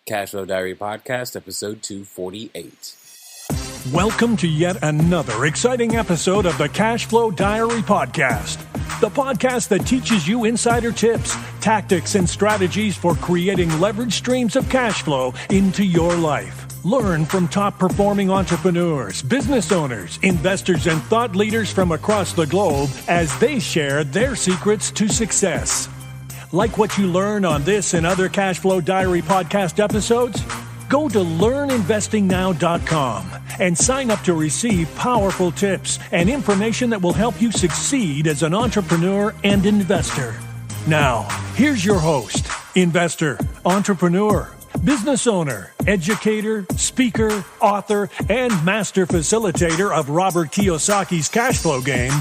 Cashflow Diary Podcast, episode 248. Welcome to yet another exciting episode of the Cashflow Diary Podcast, the podcast that teaches you insider tips, tactics, and strategies for creating leverage streams of cash flow into your life. Learn from top-performing entrepreneurs, business owners, investors, and thought leaders from across the globe as they share their secrets to success. Like what you learn on this and other Cashflow Diary podcast episodes? Go to learninvestingnow.com and sign up to receive powerful tips and information that will help you succeed as an entrepreneur and investor. Now, here's your host, investor, entrepreneur, business owner, educator, speaker, author, and master facilitator of Robert Kiyosaki's cash flow game,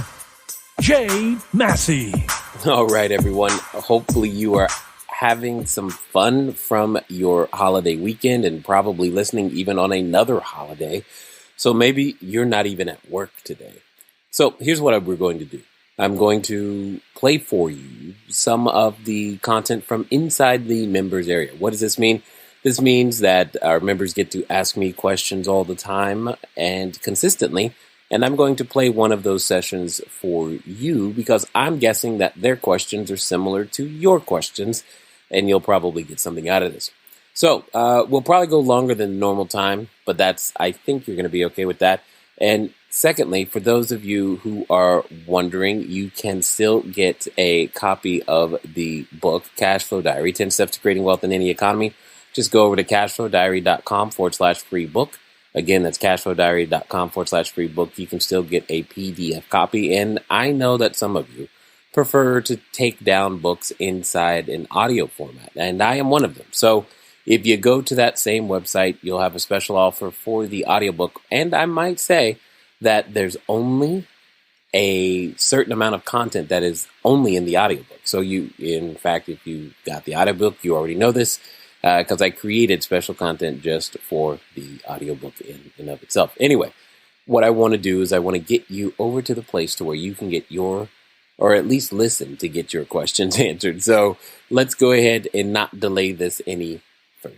Jay Massey. All right, everyone. Hopefully you are having some fun from your holiday weekend and probably listening even on another holiday. So maybe you're not even at work today. So here's what we're going to do. I'm going to play for you some of the content from inside the members area. What does this mean? This means that our members get to ask me questions all the time and consistently, and I'm going to play one of those sessions for you because I'm guessing that their questions are similar to your questions, and you'll probably get something out of this. So we'll probably go longer than normal time, but I think you're going to be okay with that. And secondly, for those of you who are wondering, you can still get a copy of the book, Cashflow Diary, 10 Steps to Creating Wealth in Any Economy. Just go over to cashflowdiary.com/free book. Again, that's cashflowdiary.com/free book. You can still get a PDF copy. And I know that some of you prefer to take down books inside an audio format, and I am one of them. So if you go to that same website, you'll have a special offer for the audiobook. And I might say that there's only a certain amount of content that is only in the audiobook. So in fact, if you got the audiobook, you already know this, because I created special content just for the audiobook in and of itself. Anyway, what I want to do is I want to get you over to the place to where you can get or at least listen to get your questions answered. So let's go ahead and not delay this any further.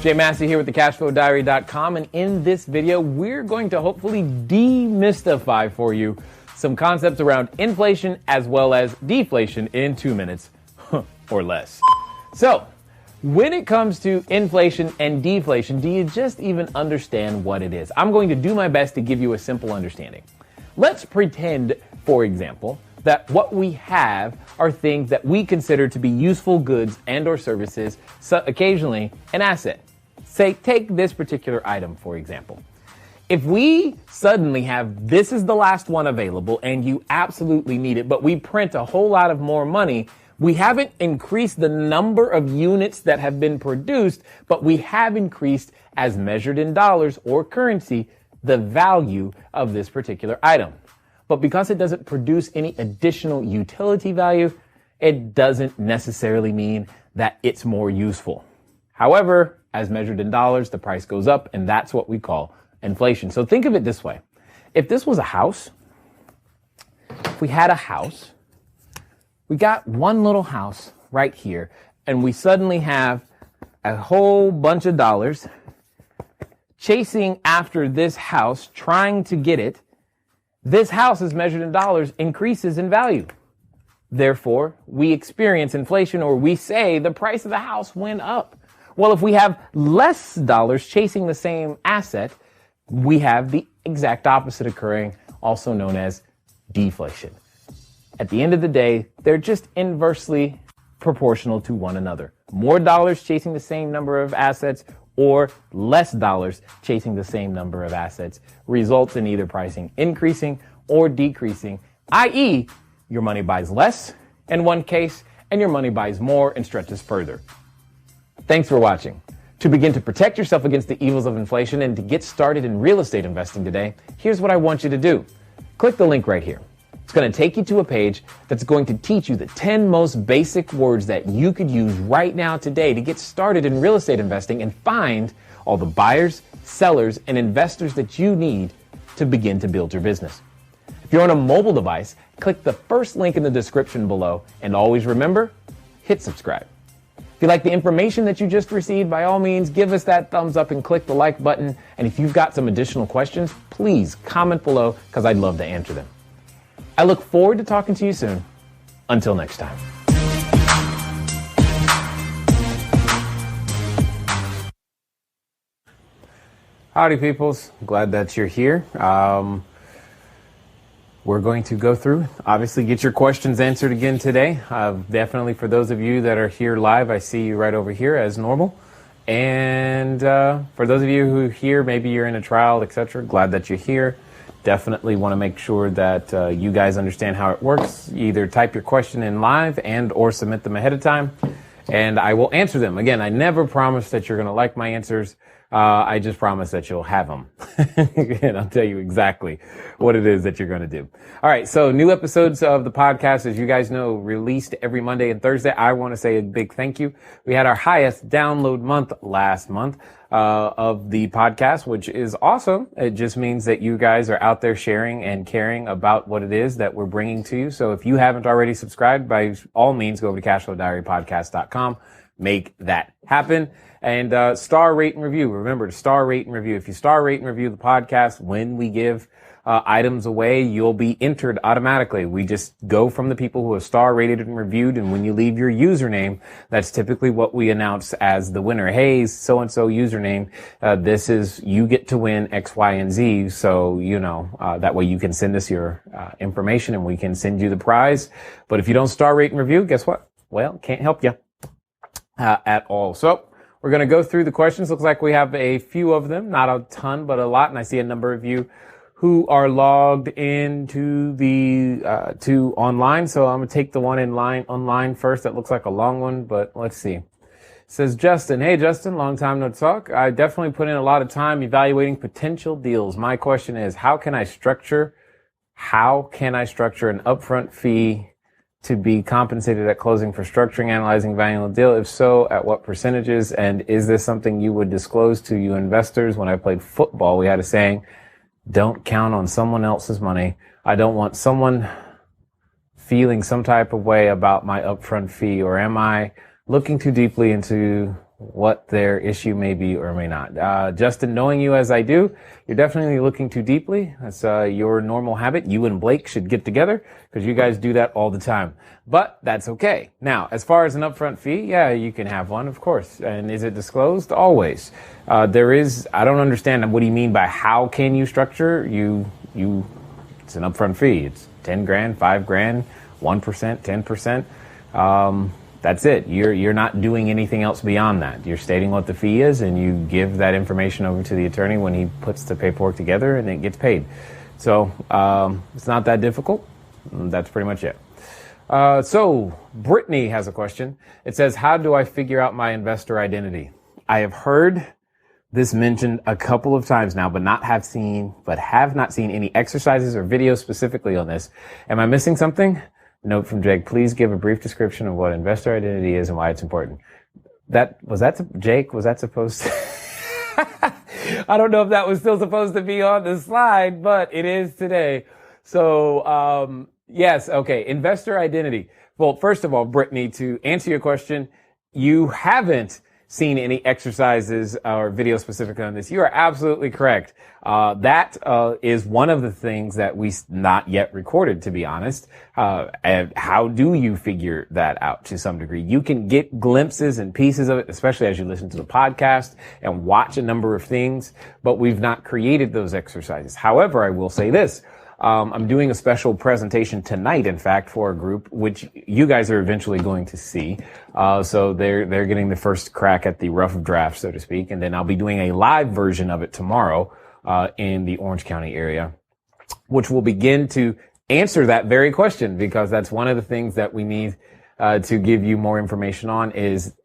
Jay Massey here with the CashflowDiary.com, and in this video, we're going to hopefully demystify for you some concepts around inflation as well as deflation in 2 minutes or less. So, when it comes to inflation and deflation, do you just even understand what it is? I'm going to do my best to give you a simple understanding. Let's pretend, for example, that what we have are things that we consider to be useful goods and or services, so occasionally an asset. Say, take this particular item, for example. If we suddenly have, this is the last one available and you absolutely need it, but we print a whole lot of more money, we haven't increased the number of units that have been produced, but we have increased, as measured in dollars or currency, the value of this particular item. But because it doesn't produce any additional utility value, it doesn't necessarily mean that it's more useful. However, as measured in dollars, the price goes up, and that's what we call inflation. So think of it this way. If this was a house, if we had a house, we got one little house right here, and we suddenly have a whole bunch of dollars chasing after this house, trying to get it. This house, as measured in dollars, increases in value. Therefore, we experience inflation, or we say the price of the house went up. Well, if we have less dollars chasing the same asset, we have the exact opposite occurring, also known as deflation. At the end of the day, they're just inversely proportional to one another. More dollars chasing the same number of assets or less dollars chasing the same number of assets results in either pricing increasing or decreasing, i.e., your money buys less in one case and your money buys more and stretches further. Thanks for watching. To begin to protect yourself against the evils of inflation and to get started in real estate investing today, here's what I want you to do. Click the link right here. It's going to take you to a page that's going to teach you the 10 most basic words that you could use right now today to get started in real estate investing and find all the buyers, sellers, and investors that you need to begin to build your business. If you're on a mobile device, click the first link in the description below, and always remember, hit subscribe. If you like the information that you just received, by all means, give us that thumbs up and click the like button. And if you've got some additional questions, please comment below because I'd love to answer them. I look forward to talking to you soon. Until next time. Howdy, peoples. Glad that you're here. We're going to go through, obviously, get your questions answered again today. Definitely for those of you that are here live, I see you right over here as normal. And for those of you who are here, maybe you're in a trial, etc., glad that you're here. Definitely want to make sure that you guys understand how it works. Either type your question in live and or submit them ahead of time, and I will answer them. Again, I never promise that you're going to like my answers. I just promise that you'll have them. And I'll tell you exactly what it is that you're going to do. All right. So new episodes of the podcast, as you guys know, released every Monday and Thursday. I want to say a big thank you. We had our highest download month last month of the podcast, which is awesome. It just means that you guys are out there sharing and caring about what it is that we're bringing to you. So if you haven't already subscribed, by all means, go over to cashflowdiarypodcast.com. Make that happen. And star, rate, and review. Remember to star, rate, and review. If you star, rate, and review the podcast, when we give items away, you'll be entered automatically. We just go from the people who have star rated and reviewed, and when you leave your username, that's typically what we announce as the winner. Hey, so-and-so username, this is, you get to win X, Y, and Z. So, you know, that way you can send us your information and we can send you the prize. But if you don't star, rate, and review, guess what? Well, can't help you at all. So we're going to go through the questions. Looks like we have a few of them, not a ton, but a lot. And I see a number of you who are logged into the to online. So I'm going to take the one online first. That looks like a long one, but let's see. It says Justin. Hey, Justin, long time no talk. I definitely put in a lot of time evaluating potential deals. My question is, how can I structure an upfront fee to be compensated at closing for structuring, analyzing, valuing the deal? If so, at what percentages? And is this something you would disclose to you investors? When I played football, we had a saying, don't count on someone else's money. I don't want someone feeling some type of way about my upfront fee, or am I looking too deeply into what their issue may be or may not? Justin, knowing you as I do, you're definitely looking too deeply. That's your normal habit. You and Blake should get together because you guys do that all the time. But that's okay. Now, as far as an upfront fee, yeah, you can have one, of course. And is it disclosed? Always. There is, I don't understand, what do you mean by how can you structure? It's an upfront fee. It's 10 grand, 5 grand, 1%, 10%. That's it. You're not doing anything else beyond that. You're stating what the fee is, and you give that information over to the attorney when he puts the paperwork together, and it gets paid. So it's not that difficult. That's pretty much it. So Brittany has a question. It says, how do I figure out my investor identity? I have heard this mentioned a couple of times now, but have not seen any exercises or videos specifically on this. Am I missing something? Note from Jake, please give a brief description of what investor identity is and why it's important. Jake, was that supposed to? I don't know if that was still supposed to be on the slide, but it is today. So, yes. Okay. Investor identity. Well, first of all, Brittany, to answer your question, you haven't seen any exercises or videos specifically on this. You are absolutely correct. That is one of the things that we not yet recorded, to be honest. And how do you figure that out to some degree? You can get glimpses and pieces of it, especially as you listen to the podcast and watch a number of things, but we've not created those exercises. However, I will say this. I'm doing a special presentation tonight, in fact, for a group, which you guys are eventually going to see. So they're getting the first crack at the rough draft, so to speak. And then I'll be doing a live version of it tomorrow, in the Orange County area, which will begin to answer that very question, because that's one of the things that we need, to give you more information on is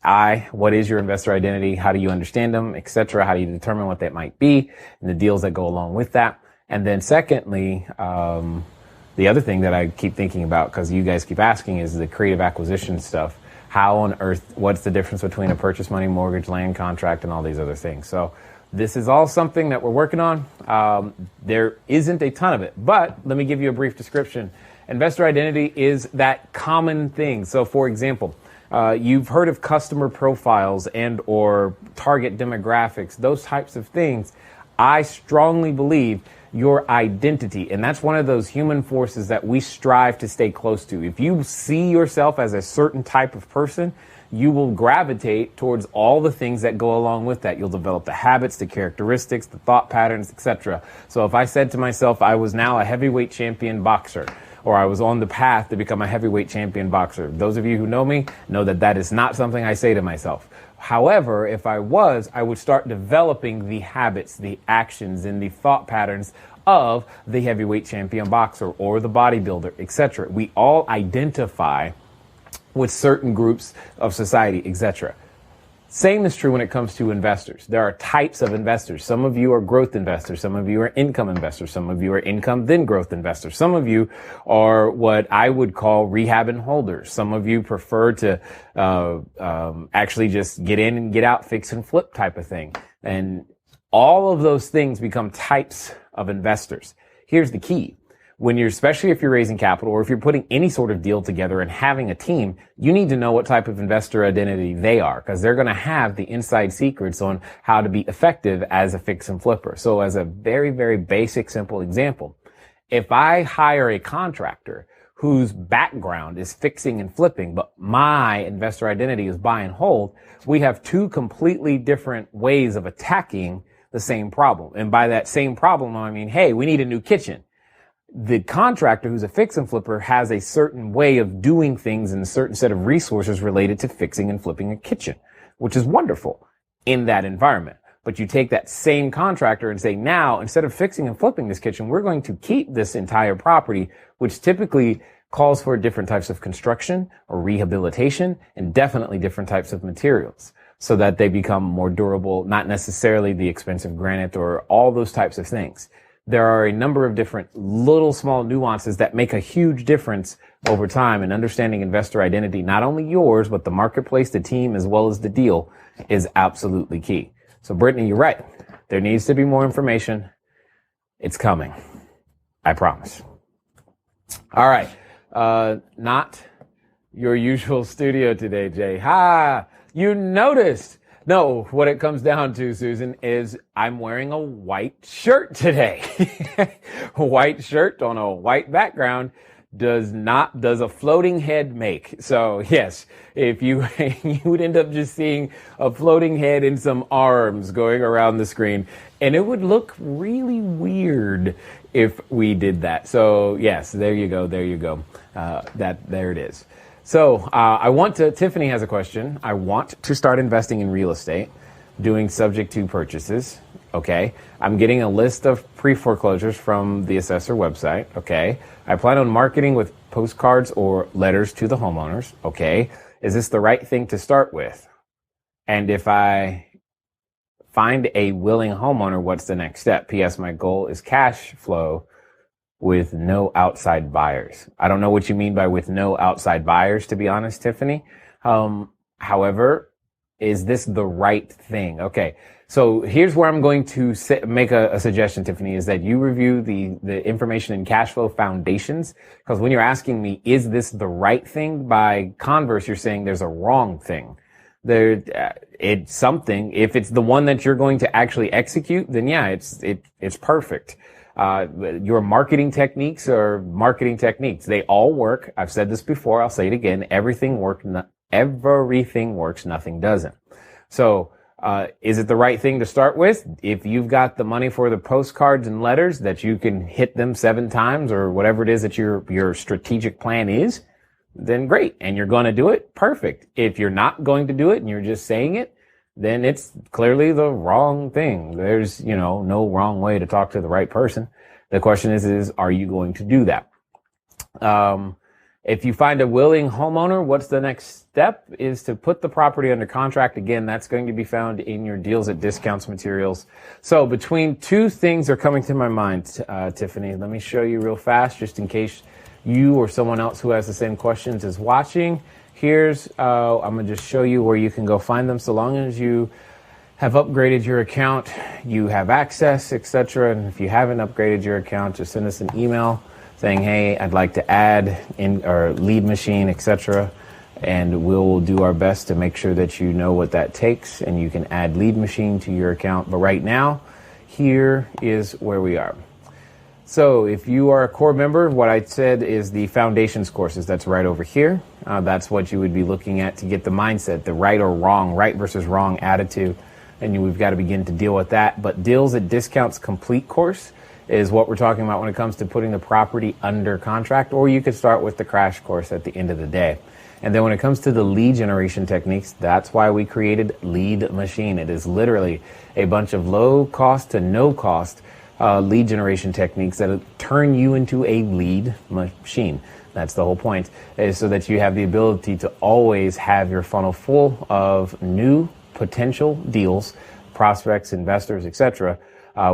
what is your investor identity? How do you understand them, et cetera? How do you determine what that might be and the deals that go along with that? And then secondly, the other thing that I keep thinking about, because you guys keep asking, is the creative acquisition stuff. How on earth, what's the difference between a purchase money mortgage, land contract, and all these other things? So This is all something that we're working on. There isn't a ton of it, but let me give you a brief description. Investor identity is that common thing. So for example, you've heard of customer profiles and or target demographics, those types of things. I strongly believe your identity, and that's one of those human forces that we strive to stay close to. If you see yourself as a certain type of person, you will gravitate towards all the things that go along with that. You'll develop the habits, the characteristics, the thought patterns, etc. So if I said to myself, I was now a heavyweight champion boxer, or I was on the path to become a heavyweight champion boxer, those of you who know me know that that is not something I say to myself. However, if I would start developing the habits, the actions, and the thought patterns of the heavyweight champion boxer or the bodybuilder, etc. We all identify with certain groups of society, etc. Same is true when it comes to investors. There are types of investors. Some of you are growth investors. Some of you are income investors. Some of you are income then growth investors. Some of you are what I would call rehab and holders. Some of you prefer to actually just get in and get out, fix and flip type of thing. And all of those things become types of investors. Here's the key. Especially if you're raising capital or if you're putting any sort of deal together and having a team, you need to know what type of investor identity they are, because they're going to have the inside secrets on how to be effective as a fix and flipper. So as a very, very basic, simple example, if I hire a contractor whose background is fixing and flipping, but my investor identity is buy and hold, we have two completely different ways of attacking the same problem. And by that same problem, I mean, hey, we need a new kitchen. The contractor who's a fix and flipper has a certain way of doing things and a certain set of resources related to fixing and flipping a kitchen, which is wonderful in that environment. But you take that same contractor and say, now, instead of fixing and flipping this kitchen, we're going to keep this entire property, which typically calls for different types of construction or rehabilitation and definitely different types of materials so that they become more durable, not necessarily the expensive granite or all those types of things. There are a number of different little small nuances that make a huge difference over time, and understanding investor identity, not only yours, but the marketplace, the team, as well as the deal, is absolutely key. So Brittany, you're right. There needs to be more information. It's coming. I promise. All right. Not your usual studio today, Jay. Ha! You noticed. No, what it comes down to, Susan, is I'm wearing a white shirt today. A white shirt on a white background does a floating head make. So yes, if you would end up just seeing a floating head and some arms going around the screen, and it would look really weird if we did that. So yes, there you go. There it is. So Tiffany has a question. I want to start investing in real estate, doing subject to purchases. Okay. I'm getting a list of pre-foreclosures from the assessor website. Okay. I plan on marketing with postcards or letters to the homeowners. Okay. Is this the right thing to start with? And if I find a willing homeowner, what's the next step? P.S. My goal is cash flow with no outside buyers. I don't know what you mean by with no outside buyers, to be honest, Tiffany. However, is this the right thing? Okay. So here's where I'm going to make a suggestion, Tiffany, is that you review the information in Cashflow Foundations. Because when you're asking me, is this the right thing? By converse, you're saying there's a wrong thing. It's something. If it's the one that you're going to actually execute, then yeah, it's perfect. Your marketing techniques are marketing techniques. They all work. I've said this before. I'll say it again. Everything works. Nothing doesn't. So, is it the right thing to start with? If you've got the money for the postcards and letters that you can hit them 7 times or whatever it is that your strategic plan is, then great. And you're going to do it. Perfect. If you're not going to do it and you're just saying it, then it's clearly the wrong thing. There's, no wrong way to talk to the right person. The question is are you going to do that? If you find a willing homeowner, what's the next step? Is to put the property under contract. Again, that's going to be found in your deals at discounts materials. So between two things are coming to my mind, Tiffany. Let me show you real fast, just in case you or someone else who has the same questions is watching. Here's, I'm going to just show you where you can go find them. So long as you have upgraded your account, you have access, etc. And if you haven't upgraded your account, just send us an email saying, hey, I'd like to add in or lead machine, etc. And we'll do our best to make sure that you know what that takes and you can add lead machine to your account. But right now, here is where we are. So if you are a core member, what I said is the foundations courses. That's right over here. That's what you would be looking at to get the mindset, the right or wrong, right versus wrong attitude. And we've got to begin to deal with that. But Deals at Discounts Complete course is what we're talking about when it comes to putting the property under contract, or you could start with the crash course at the end of the day. And then when it comes to the lead generation techniques, that's why we created Lead Machine. It is literally a bunch of low cost to no cost lead generation techniques that turn you into a lead machine. That's the whole point, is so that you have the ability to always have your funnel full of new potential deals, prospects, investors, etc.,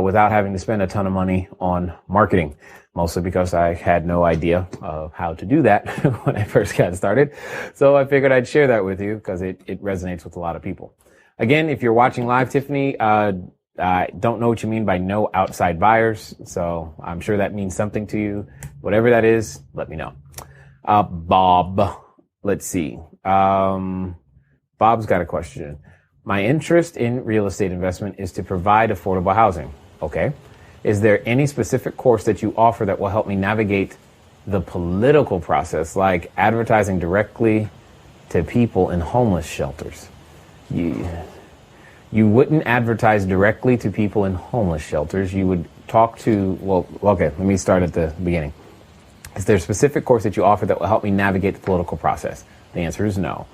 without having to spend a ton of money on marketing. Mostly because I had no idea of how to do that when I first got started. So I figured I'd share that with you because it resonates with a lot of people. Again, if you're watching live, Tiffany, I don't know what you mean by no outside buyers. So I'm sure that means something to you. Whatever that is, let me know. Bob, let's see. Bob's got a question. My interest in real estate investment is to provide affordable housing. Okay. Is there any specific course that you offer that will help me navigate the political process, like advertising directly to people in homeless shelters? You wouldn't advertise directly to people in homeless shelters. You would talk to, well, okay, let me start at the beginning. Is there a specific course that you offer that will help me navigate the political process? The answer is no.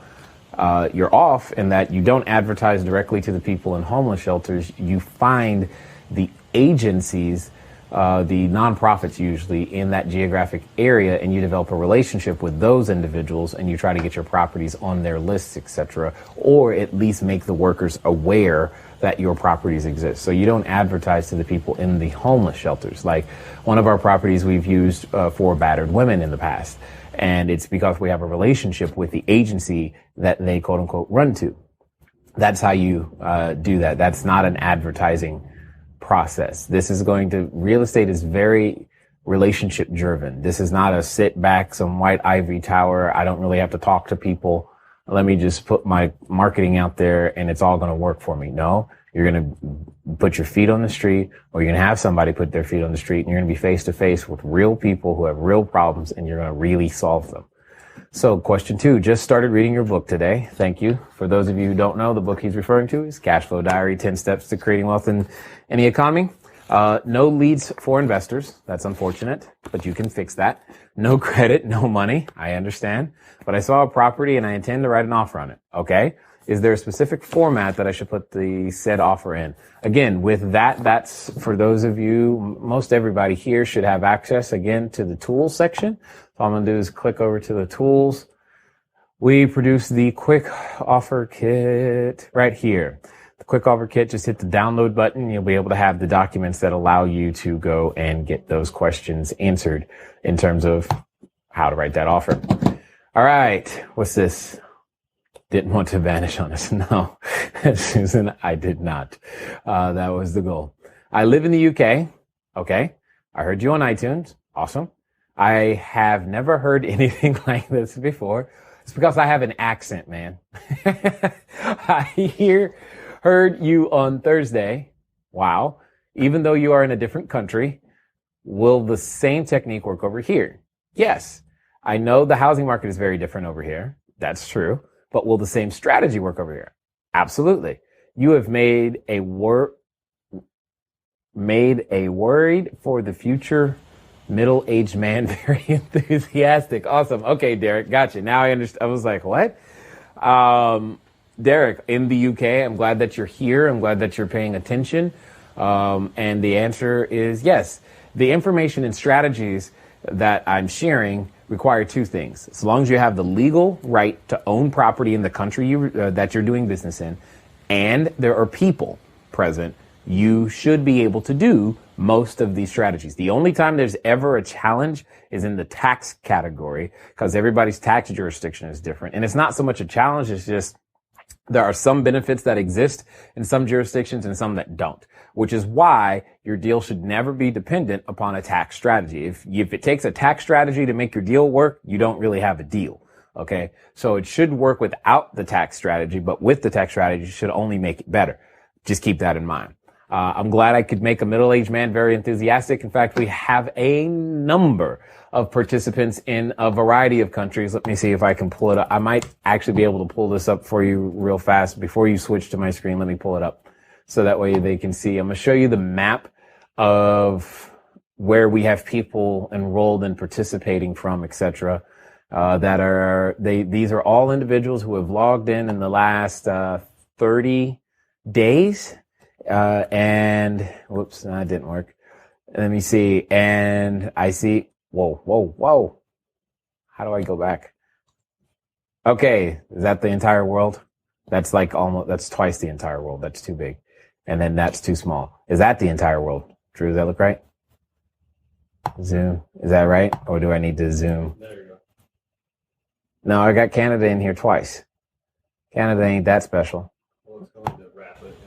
You're off in that you don't advertise directly to the people in homeless shelters. You find the agencies, the nonprofits usually in that geographic area, and you develop a relationship with those individuals and you try to get your properties on their lists, etc., or at least make the workers aware that your properties exist. So you don't advertise to the people in the homeless shelters. Like one of our properties we've used for battered women in the past. And it's because we have a relationship with the agency that they quote unquote run to. That's how you do that. That's not an advertising process. This is real estate is very relationship driven. This is not a sit back, some white ivory tower. I don't really have to talk to people. Let me just put my marketing out there and it's all going to work for me. No, you're going to put your feet on the street, or you're going to have somebody put their feet on the street, and you're going to be face to face with real people who have real problems, and you're going to really solve them. So question 2, just started reading your book today. Thank you. For those of you who don't know, the book he's referring to is Cashflow Diary, 10 Steps to Creating Wealth in Any Economy. No leads for investors. That's unfortunate, but you can fix that. No credit, no money. I understand. But I saw a property and I intend to write an offer on it. Okay. Is there a specific format that I should put the said offer in? Again, with that's for those of you, most everybody here should have access again to the tools section. So all I'm going to do is click over to the tools. We produce the quick offer kit right here. The quick offer kit, just hit the download button. You'll be able to have the documents that allow you to go and get those questions answered in terms of how to write that offer. All right. What's this? Didn't want to vanish on us. No, Susan, I did not. That was the goal. I live in the UK. Okay. I heard you on iTunes. Awesome. I have never heard anything like this before. It's because I have an accent, man. I heard you on Thursday. Wow. Even though you are in a different country, will the same technique work over here? Yes. I know the housing market is very different over here. That's true. But will the same strategy work over here? Absolutely. You have made a worried for the future middle-aged man very enthusiastic. Awesome. Okay, Derek, gotcha. Now I understand. I was like, what? Derek, in the UK, I'm glad that you're here. I'm glad that you're paying attention. And the answer is yes. The information and strategies that I'm sharing require two things. As long as you have the legal right to own property in the country that you're doing business in, and there are people present, you should be able to do most of these strategies. The only time there's ever a challenge is in the tax category, because everybody's tax jurisdiction is different. And it's not so much a challenge, it's just There are some benefits that exist in some jurisdictions and some that don't, which is why your deal should never be dependent upon a tax strategy. If it takes a tax strategy to make your deal work, you don't really have a deal. Okay. So it should work without the tax strategy, but with the tax strategy, it should only make it better. Just keep that in mind. I'm glad I could make a middle-aged man very enthusiastic. In fact, we have a number of participants in a variety of countries. Let me see if I can pull it up. I might actually be able to pull this up for you real fast. Before you switch to my screen, let me pull it up so that way they can see. I'm going to show you the map of where we have people enrolled and participating from, etc. These are all individuals who have logged in the last 30 days. And whoops, that didn't work. Let me see. And I see, whoa. How do I go back? Okay. Is that the entire world? That's that's twice the entire world. That's too big. And then that's too small. Is that the entire world? Drew, does that look right? Zoom. Is that right? Or do I need to zoom? There you go. No, I got Canada in here twice. Canada ain't that special. Well, it's going to wrap it.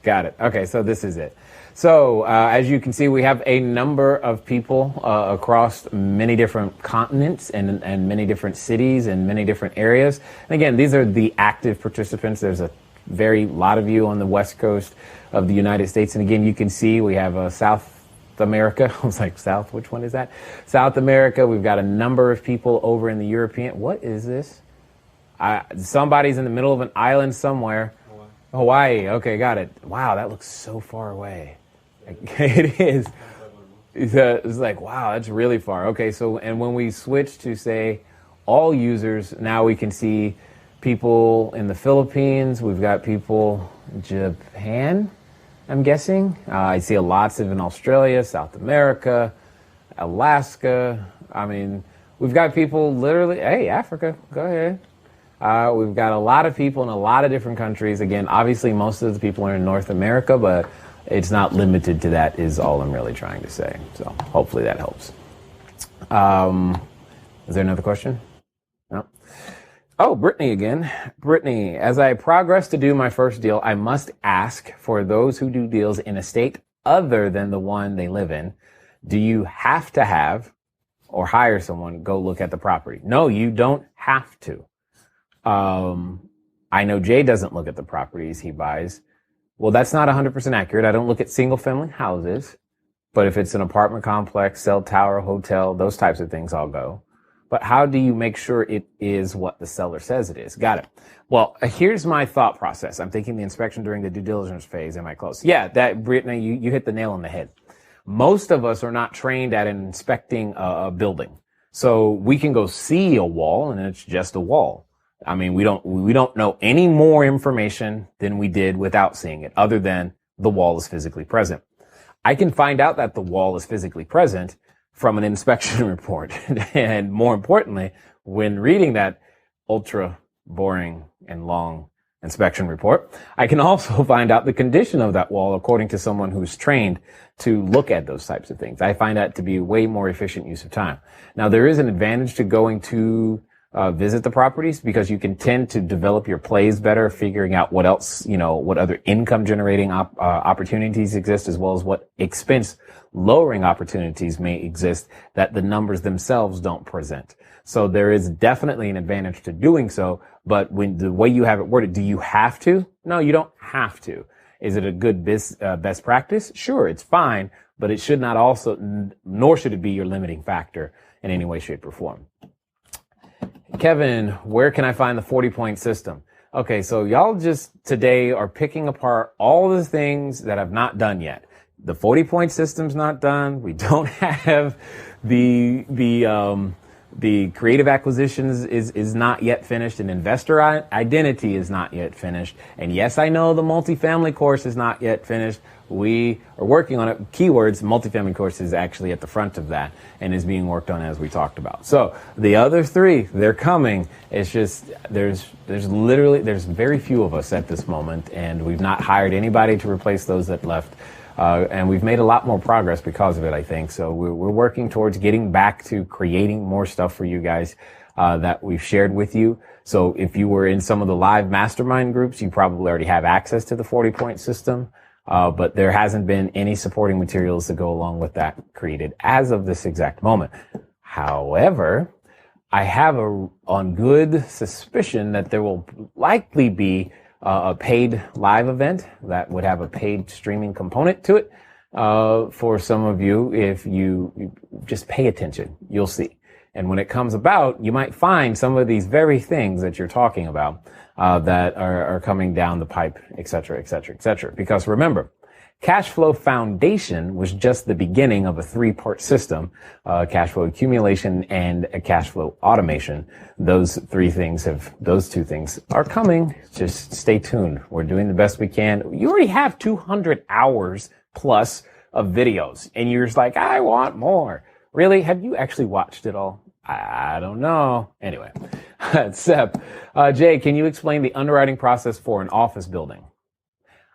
Got it. Okay, so this is it. So as you can see, we have a number of people across many different continents and many different cities and many different areas. And again, these are the active participants. There's a lot of you on the West Coast of the United States. And again, you can see we have South America. I was like, South, which one is that? South America. We've got a number of people over in the European. What is this? Somebody's in the middle of an island somewhere. Hawaii. Okay, got it. Wow, that looks so far away. It is. It's like, wow, that's really far. Okay, so, and when we switch to, say, all users, now we can see people in the Philippines. We've got people in Japan, I'm guessing. I see lots of in Australia, South America, Alaska. I mean, we've got people literally, hey, Africa, go ahead. We've got a lot of people in a lot of different countries. Again, obviously, most of the people are in North America, but it's not limited to that is all I'm really trying to say. So hopefully that helps. Is there another question? No. Oh, Brittany again. Brittany, as I progress to do my first deal, I must ask for those who do deals in a state other than the one they live in, do you have to have or hire someone go look at the property? No, you don't have to. I know Jay doesn't look at the properties he buys. Well, that's not 100% accurate. I don't look at single family houses, but if it's an apartment complex, cell tower, hotel, those types of things, I'll go. But how do you make sure it is what the seller says it is? Got it. Well, here's my thought process. I'm thinking the inspection during the due diligence phase. Am I close? Yeah, that, Brittany, you hit the nail on the head. Most of us are not trained at inspecting a building. So we can go see a wall and it's just a wall. I mean, we don't know any more information than we did without seeing it, other than the wall is physically present. I can find out that the wall is physically present from an inspection report. And more importantly, when reading that ultra boring and long inspection report, I can also find out the condition of that wall according to someone who's trained to look at those types of things. I find that to be a way more efficient use of time. Now, there is an advantage to going to visit the properties, because you can tend to develop your plays better, figuring out what else, what other income generating opportunities exist, as well as what expense lowering opportunities may exist that the numbers themselves don't present. So there is definitely an advantage to doing so, but when the way you have it worded, do you have to? No, you don't have to. Is it a good best practice? Sure, it's fine, but it should not nor should it be your limiting factor in any way, shape, or form. Kevin, where can I find the 40-point system? Okay, so y'all just today are picking apart all the things that I've not done yet. The 40-point system's not done. We don't have the creative acquisitions is not yet finished, and investor identity is not yet finished. And yes, I know the multifamily course is not yet finished. We are working on it. Keywords, multifamily course is actually at the front of that and is being worked on as we talked about. So the other three, they're coming. It's just, there's very few of us at this moment, and we've not hired anybody to replace those that left. And we've made a lot more progress because of it, I think. So we're working towards getting back to creating more stuff for you guys. that we've shared with you. So if you were in some of the live mastermind groups, you probably already have access to the 40-point system. But there hasn't been any supporting materials to go along with that created as of this exact moment. However, I have on good suspicion that there will likely be a paid live event that would have a paid streaming component to it. For some of you, if you just pay attention, you'll see. And when it comes about, you might find some of these very things that you're talking about that are coming down the pipe, et cetera, et cetera, et cetera. Because remember, Cashflow Foundation was just the beginning of a 3-part system, cash flow accumulation and a cash flow automation. Those two things are coming. Just stay tuned. We're doing the best we can. You already have 200 hours plus of videos and you're just like, I want more. Really? Have you actually watched it all? I don't know. Anyway, Sep, Jay, can you explain the underwriting process for an office building?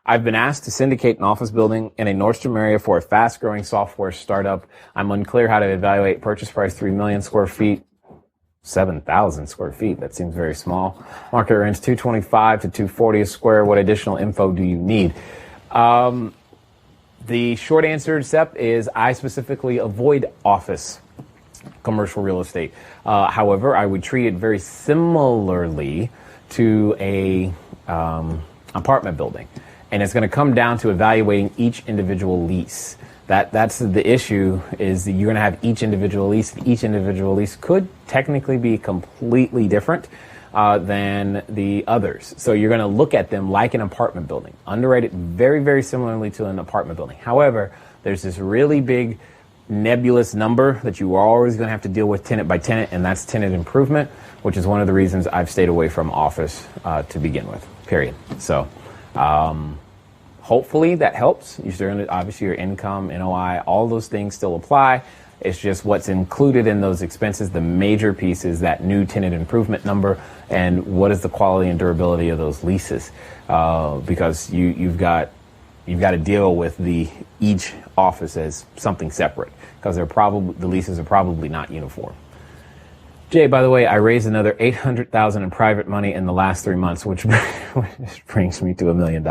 I've been asked to syndicate an office building in a Nordstrom area for a fast-growing software startup. I'm unclear how to evaluate purchase price 3 million square feet, 7,000 square feet. That seems very small. Market range 225 to 240 a square. What additional info do you need? The short answer, Sep, is I specifically avoid office commercial real estate. However, I would treat it very similarly to a apartment building. And it's going to come down to evaluating each individual lease. That's the issue, is that you're going to have each individual lease. Each individual lease could technically be completely different than the others. So you're going to look at them like an apartment building, underwrite it very, very similarly to an apartment building. However, there's this really big nebulous number that you are always going to have to deal with tenant by tenant, and that's tenant improvement, which is one of the reasons I've stayed away from office to begin with, period. So hopefully that helps. Obviously your income, NOI, all those things still apply. It's just what's included in those expenses. The major piece is that new tenant improvement number and what is the quality and durability of those leases, because you've got to deal with each office as something separate, because the leases are probably not uniform. Jay, by the way, I raised another $800,000 in private money in the last 3 months, which brings me to $1 million.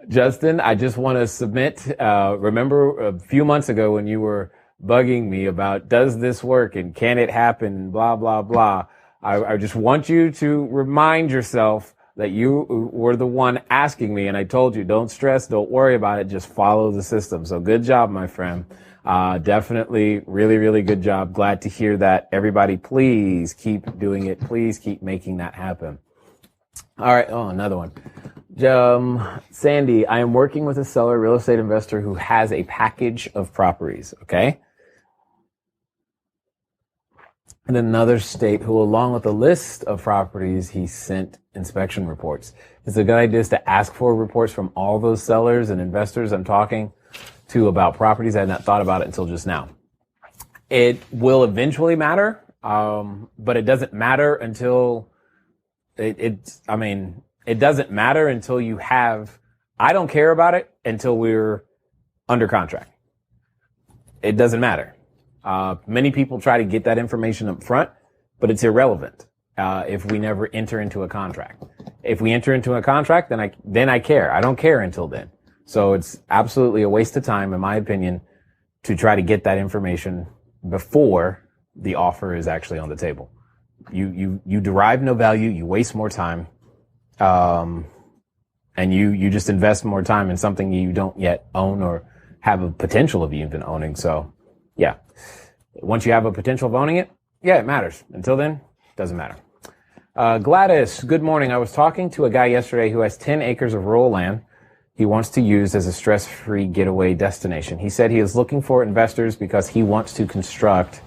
Justin, I just want to submit. Remember a few months ago when you were bugging me about does this work and can it happen, blah blah blah. I just want you to remind yourself that you were the one asking me, and I told you, don't stress, don't worry about it, just follow the system. So good job, my friend. Definitely really, really good job. Glad to hear that. Everybody, please keep doing it. Please keep making that happen. All right. Oh, another one. Sandy, I am working with a seller, real estate investor who has a package of properties. Okay. In another state, who along with a list of properties, he sent inspection reports. Is it a good idea to ask for reports from all those sellers and investors I'm talking to about properties? I had not thought about it until just now. It will eventually matter, but it doesn't matter until it doesn't matter until you have. I don't care about it until we're under contract. It doesn't matter. Many people try to get that information up front, but it's irrelevant if we never enter into a contract. If we enter into a contract, then I care. I don't care until then. So it's absolutely a waste of time, in my opinion, to try to get that information before the offer is actually on the table. You derive no value. You waste more time, and you just invest more time in something you don't yet own or have a potential of even owning. So, yeah. Once you have a potential of owning it, yeah, it matters. Until then, it doesn't matter. Gladys, good morning. I was talking to a guy yesterday who has 10 acres of rural land he wants to use as a stress-free getaway destination. He said he is looking for investors because he wants to construct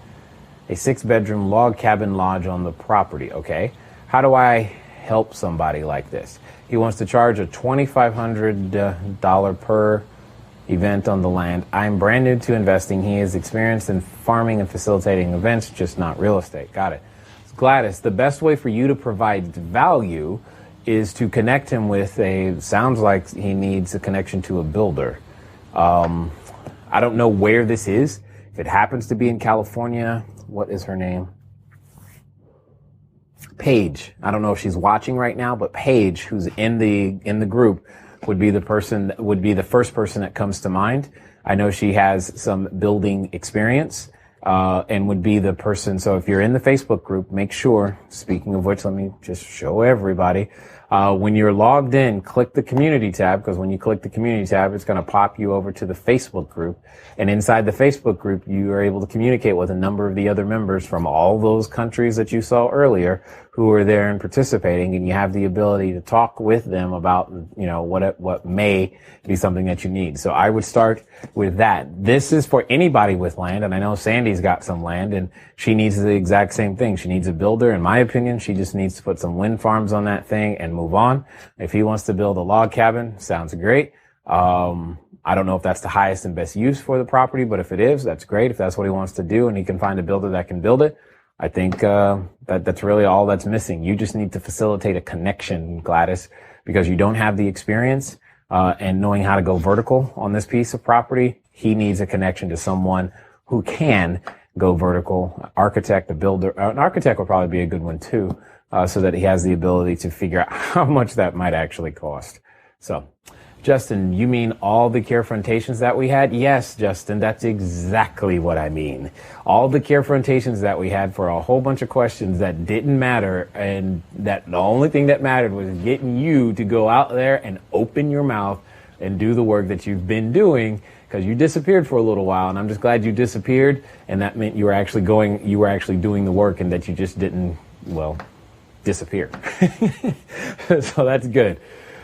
a 6-bedroom log cabin lodge on the property. Okay. How do I help somebody like this? He wants to charge a $2,500 per event on the land. I'm brand new to investing. He is experienced in farming and facilitating events, just not real estate. Got it. Gladys, the best way for you to provide value is to connect him with sounds like he needs a connection to a builder. I don't know where this is. If it happens to be in California, what is her name? Paige, I don't know if she's watching right now, but Paige, who's in the group, would be the first person that comes to mind. I know she has some building experience, and would be the person. So if you're in the Facebook group, make sure, speaking of which, let me just show everybody. When you're logged in, click the community tab, because when you click the community tab, it's going to pop you over to the Facebook group. And inside the Facebook group, you are able to communicate with a number of the other members from all those countries that you saw earlier who are there and participating. And you have the ability to talk with them about, what may be something that you need. So I would start with that. This is for anybody with land. And I know Sandy's got some land and she needs the exact same thing. She needs a builder. In my opinion, she just needs to put some wind farms on that thing and move on. If he wants to build a log cabin, sounds great. I don't know if that's the highest and best use for the property, but if it is, that's great. If that's what he wants to do and he can find a builder that can build it, I think that's really all that's missing. You just need to facilitate a connection, Gladys, because you don't have the experience and knowing how to go vertical on this piece of property. He needs a connection to someone who can go vertical. Architect, a builder, an architect would probably be a good one too, so that he has the ability to figure out how much that might actually cost. So, Justin, you mean all the carefrontations that we had? Yes, Justin, that's exactly what I mean. All the carefrontations that we had for a whole bunch of questions that didn't matter, and that the only thing that mattered was getting you to go out there and open your mouth and do the work that you've been doing, because you disappeared for a little while, and I'm just glad you disappeared, and that meant you were actually doing the work, and that you just didn't, disappear. So that's good.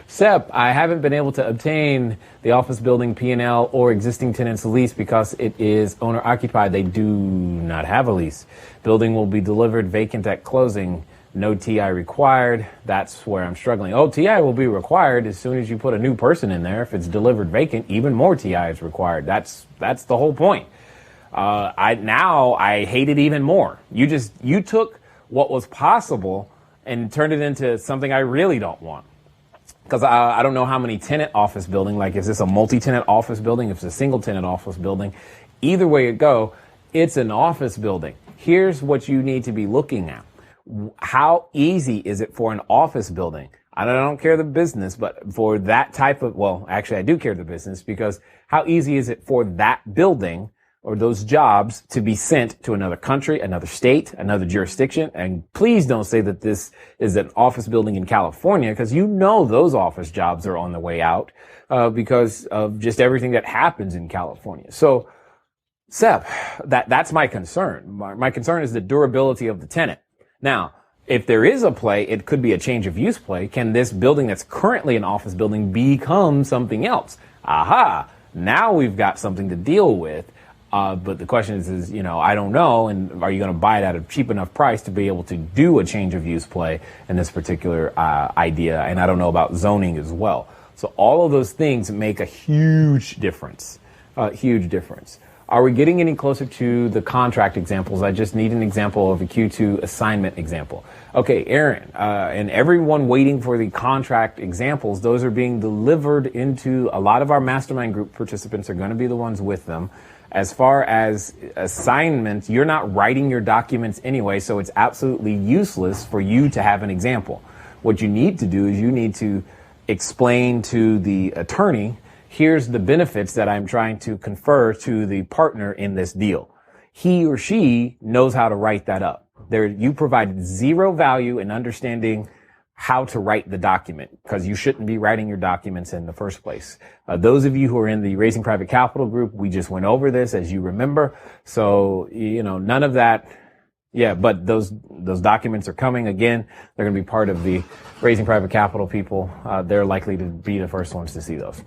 Sep, I haven't been able to obtain the office building P&L or existing tenants lease because it is owner occupied. They do not have a lease. Building will be delivered vacant at closing. No TI required. That's where I'm struggling. Oh, TI will be required as soon as you put a new person in there. If it's delivered vacant, even more TI is required. That's the whole point. I hate it even more. You took what was possible and turned it into something I really don't want. Because I don't know how many tenant office building, like is this a multi-tenant office building, if it's a single tenant office building, either way it go, it's an office building. Here's what you need to be looking at. How easy is it for an office building? I don't care the business, but for that type of, actually I do care the business, because how easy is it for that building or those jobs to be sent to another country, another state, another jurisdiction? And please don't say that this is an office building in California, because those office jobs are on the way out because of just everything that happens in California. So, Sep, that's my concern. My concern is the durability of the tenant. Now, if there is a play, it could be a change of use play. Can this building that's currently an office building become something else? Aha! Now we've got something to deal with. But the question is, I don't know. And are you going to buy it at a cheap enough price to be able to do a change of use play in this particular idea? And I don't know about zoning as well. So all of those things make a huge difference. Huge difference. Are we getting any closer to the contract examples? I just need an example of a Q2 assignment example. Okay, Aaron, and everyone waiting for the contract examples, those are being delivered into a lot of our mastermind group participants are going to be the ones with them. As far as assignments, you're not writing your documents anyway, so it's absolutely useless for you to have an example. What you need to do is you need to explain to the attorney, here's the benefits that I'm trying to confer to the partner in this deal. He or she knows how to write that up. You provide zero value in understanding how to write the document, because you shouldn't be writing your documents in the first place. Those of you who are in the Raising Private Capital group, we just went over this, as you remember. So, none of that. Yeah, but those documents are coming again. They're going to be part of the Raising Private Capital people. They're likely to be the first ones to see those.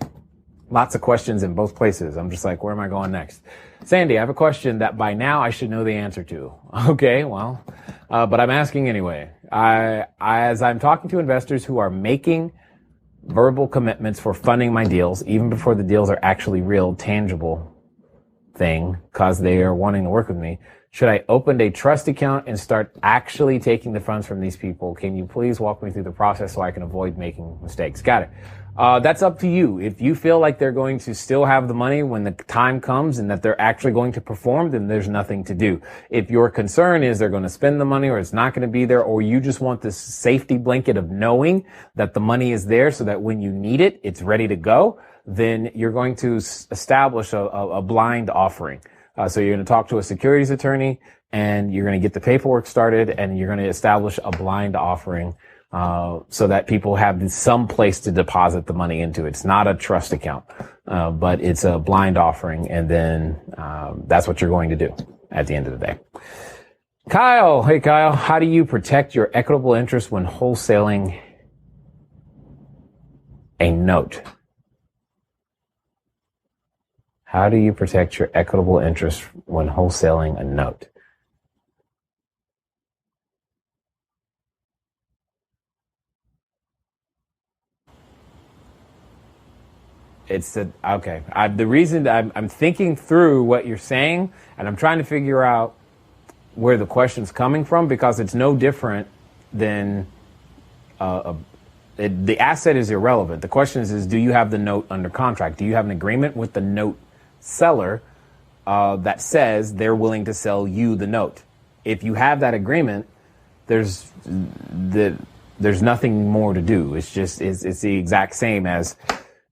Lots of questions in both places. I'm just like, where am I going next? Sandy, I have a question that by now I should know the answer to. Okay, well, but I'm asking anyway. As I'm talking to investors who are making verbal commitments for funding my deals, even before the deals are actually real, tangible thing, because they are wanting to work with me, should I open a trust account and start actually taking the funds from these people? Can you please walk me through the process so I can avoid making mistakes? Got it. That's up to you. If you feel like they're going to still have the money when the time comes and that they're actually going to perform, then there's nothing to do. If your concern is they're going to spend the money or it's not going to be there, or you just want this safety blanket of knowing that the money is there so that when you need it, it's ready to go, then you're going to establish a blind offering. So you're going to talk to a securities attorney and you're going to get the paperwork started and you're going to establish a blind offering so that people have some place to deposit the money into. It's not a trust account, but it's a blind offering. And then that's what you're going to do at the end of the day. Kyle. Hey, Kyle. How do you protect your equitable interest when wholesaling a note? How do you protect your equitable interest when wholesaling a note? Okay. The reason that I'm thinking through what you're saying, and I'm trying to figure out where the question's coming from, because it's no different than the asset is irrelevant. The question is do you have the note under contract? Do you have an agreement with the note seller that says they're willing to sell you the note? If you have that agreement, there's nothing more to do. It's the exact same as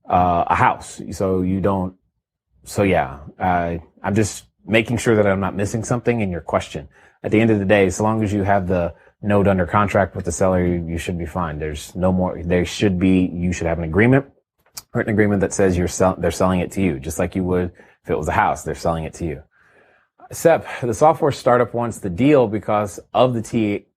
a house. I'm just making sure that I'm not missing something in your question. At the end of the day, as long as you have the note under contract with the seller, you should be fine. There's no more. You should have an agreement, written agreement that says they're selling it to you, just like you would if it was a house. They're selling it to you. Sep, the software startup wants the deal because of the TI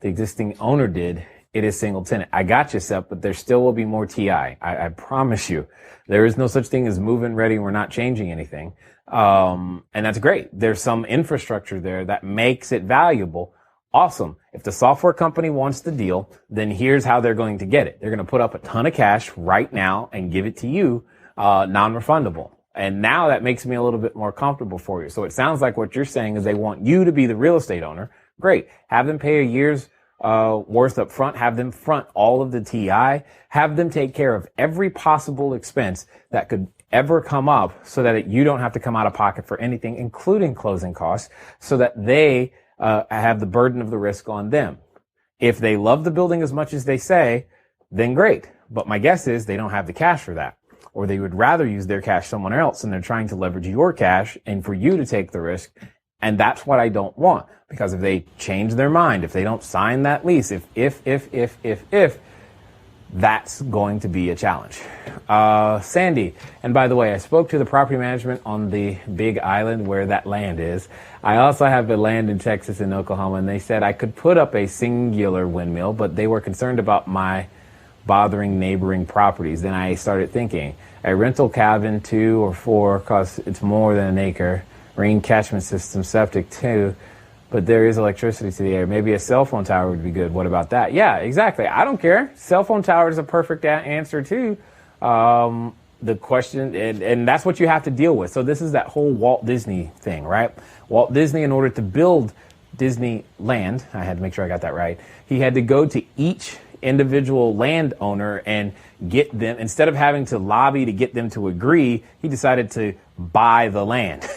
the existing owner did. It is single tenant. I got you, Sep, but there still will be more TI. I promise you. There is no such thing as move-in ready. We're not changing anything. And that's great. There's some infrastructure there that makes it valuable. Awesome. If the software company wants the deal, then here's how they're going to get it. They're going to put up a ton of cash right now and give it to you, non-refundable. And now that makes me a little bit more comfortable for you. So it sounds like what you're saying is they want you to be the real estate owner. Great. Have them pay a year's worth up front, have them front all of the TI, have them take care of every possible expense that could ever come up so that you don't have to come out of pocket for anything, including closing costs, so that they have the burden of the risk on them. If they love the building as much as they say, then great. But my guess is they don't have the cash for that, or they would rather use their cash somewhere else and they're trying to leverage your cash and for you to take the risk. And that's what I don't want, because if they change their mind, if they don't sign that lease, if, that's going to be a challenge. Sandy, and by the way, I spoke to the property management on the big island where that land is. I also have the land in Texas and Oklahoma, and they said I could put up a singular windmill, but they were concerned about my bothering neighboring properties. Then I started thinking, a rental cabin 2 or 4 costs, it's more than an acre. Rain catchment system, septic too, but there is electricity to the air. Maybe a cell phone tower would be good. What about that? Yeah, exactly. I don't care. Cell phone tower is a perfect answer too. The question, and that's what you have to deal with. So this is that whole Walt Disney thing, right? Walt Disney, in order to build Disneyland, I had to make sure I got that right, he had to go to each individual landowner and get them, instead of having to lobby to get them to agree, he decided to buy the land,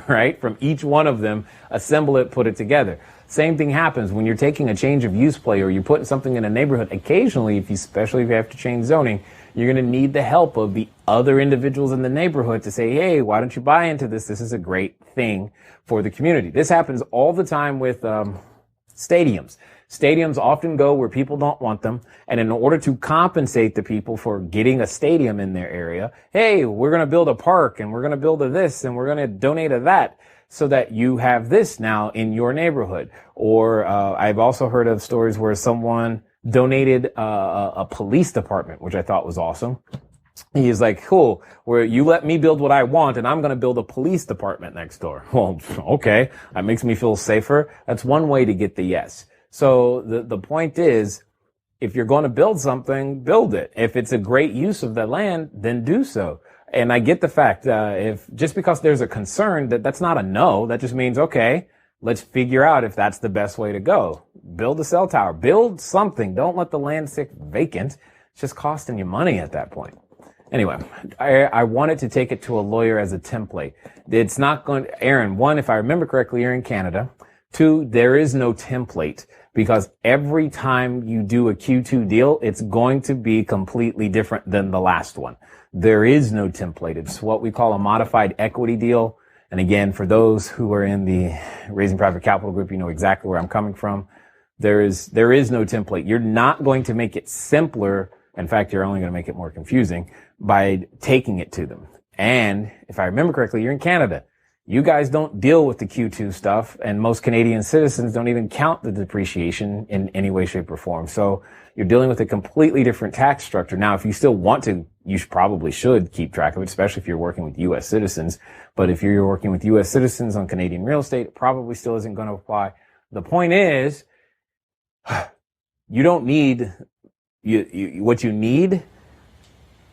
right? From each one of them, assemble it, put it together. Same thing happens when you're taking a change of use play or you're putting something in a neighborhood. Occasionally, especially if you have to change zoning, you're going to need the help of the other individuals in the neighborhood to say, hey, why don't you buy into this? This is a great thing for the community. This happens all the time with stadiums. Stadiums often go where people don't want them. And in order to compensate the people for getting a stadium in their area, hey, we're going to build a park and we're going to build a this and we're going to donate a that so that you have this now in your neighborhood. Or I've also heard of stories where someone donated a police department, which I thought was awesome. He's like, cool, where you let me build what I want and I'm going to build a police department next door. Well, okay, that makes me feel safer. That's one way to get the yes. So the point is, if you're going to build something, build it. If it's a great use of the land, then do so. And I get the fact, if just because there's a concern that's not a no, that just means, okay, let's figure out if that's the best way to go. Build a cell tower, build something. Don't let the land sit vacant. It's just costing you money at that point. Anyway, I wanted to take it to a lawyer as a template. It's not going to, Aaron, one, if I remember correctly, you're in Canada. Two, there is no template because every time you do a Q2 deal, it's going to be completely different than the last one. There is no template. It's what we call a modified equity deal. And again, for those who are in the Raising Private Capital group, you know exactly where I'm coming from. There is no template. You're not going to make it simpler. In fact, you're only going to make it more confusing by taking it to them. And if I remember correctly, you're in Canada. You guys don't deal with the Q2 stuff, and most Canadian citizens don't even count the depreciation in any way, shape, or form. So you're dealing with a completely different tax structure. Now, if you still want to, you probably should keep track of it, especially if you're working with U.S. citizens. But if you're working with U.S. citizens on Canadian real estate, it probably still isn't going to apply. The point is, you don't need... what you need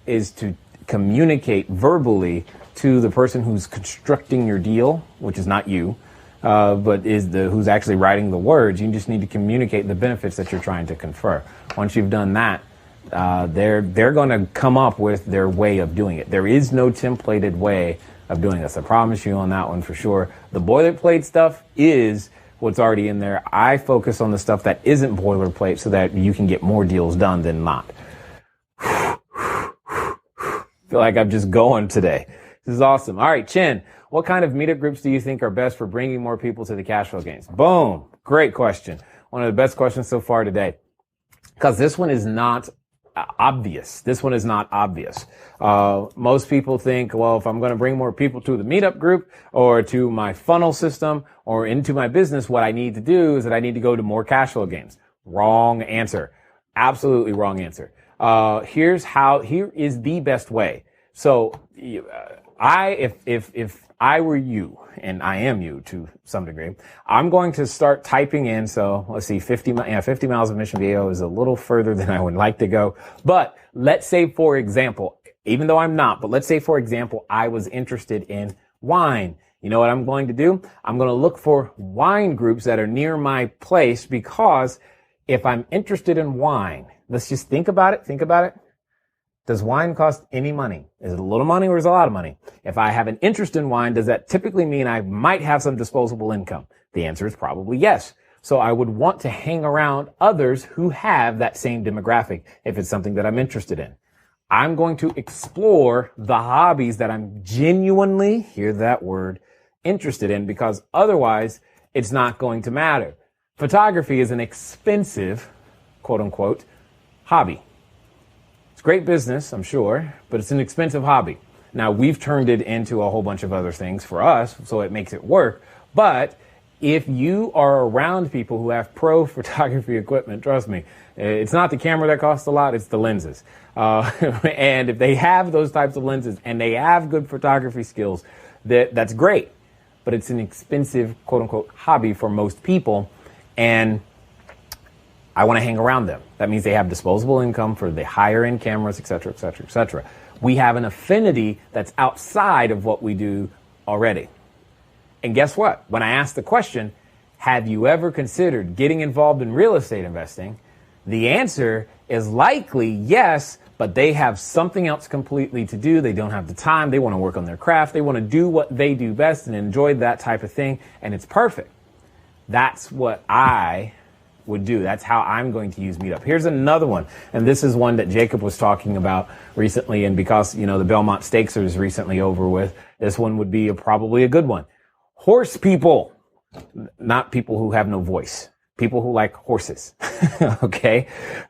is to communicate verbally to the person who's constructing your deal, which is not you, but is who's actually writing the words. You just need to communicate the benefits that you're trying to confer. Once you've done that, they're going to come up with their way of doing it. There is no templated way of doing this. I promise you on that one for sure. The boilerplate stuff is what's already in there. I focus on the stuff that isn't boilerplate so that you can get more deals done than not. Feel like I'm just going today. This is awesome. All right, Chin, what kind of meetup groups do you think are best for bringing more people to the cash flow games? Boom. Great question. One of the best questions so far today. Because this one is not obvious. This one is not obvious. Most people think, well, if I'm going to bring more people to the meetup group or to my funnel system or into my business, what I need to do is that I need to go to more cash flow games. Wrong answer. Absolutely wrong answer. Here is the best way. So, if I were you, and I am you to some degree, I'm going to start typing in. So let's see, 50 miles of Mission Viejo is a little further than I would like to go. But let's say, for example, even though I'm not, but let's say, for example, I was interested in wine. You know what I'm going to do? I'm going to look for wine groups that are near my place, because if I'm interested in wine, let's just think about it. Think about it. Does wine cost any money? Is it a little money or is it a lot of money? If I have an interest in wine, does that typically mean I might have some disposable income? The answer is probably yes. So I would want to hang around others who have that same demographic if it's something that I'm interested in. I'm going to explore the hobbies that I'm genuinely, hear that word, interested in, because otherwise it's not going to matter. Photography is an expensive, quote unquote, hobby. It's great business, I'm sure, but it's an expensive hobby. Now, we've turned it into a whole bunch of other things for us, so it makes it work. But if you are around people who have pro photography equipment, trust me, it's not the camera that costs a lot, it's the lenses. And if they have those types of lenses and they have good photography skills, that's great. But it's an expensive, quote unquote, hobby for most people. And I want to hang around them. That means they have disposable income for the higher end cameras, et cetera, et cetera, et cetera. We have an affinity that's outside of what we do already. And guess what? When I asked the question, have you ever considered getting involved in real estate investing? The answer is likely yes, but they have something else completely to do. They don't have the time. They want to work on their craft. They want to do what they do best and enjoy that type of thing. And it's perfect. That's what I would do. That's how I'm going to use Meetup. Here's another one. And this is one that Jacob was talking about recently. And because, the Belmont Stakes is recently over with, this one would be probably a good one. Horse people, not people who have no voice, people who like horses. Okay.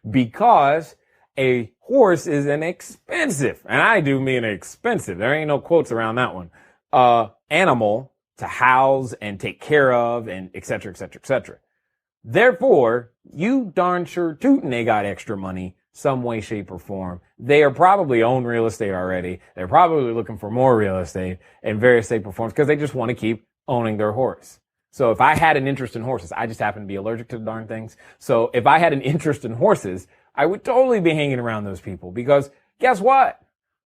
Because a horse is an expensive, and I do mean expensive, there ain't no quotes around that one, animal to house and take care of, and et cetera, et cetera, et cetera. Therefore, you darn sure tootin' they got extra money some way, shape, or form. They are probably own real estate already. They're probably looking for more real estate in various shape or forms because they just want to keep owning their horse. So if I had an interest in horses, I just happen to be allergic to the darn things. So if I had an interest in horses, I would totally be hanging around those people, because guess what?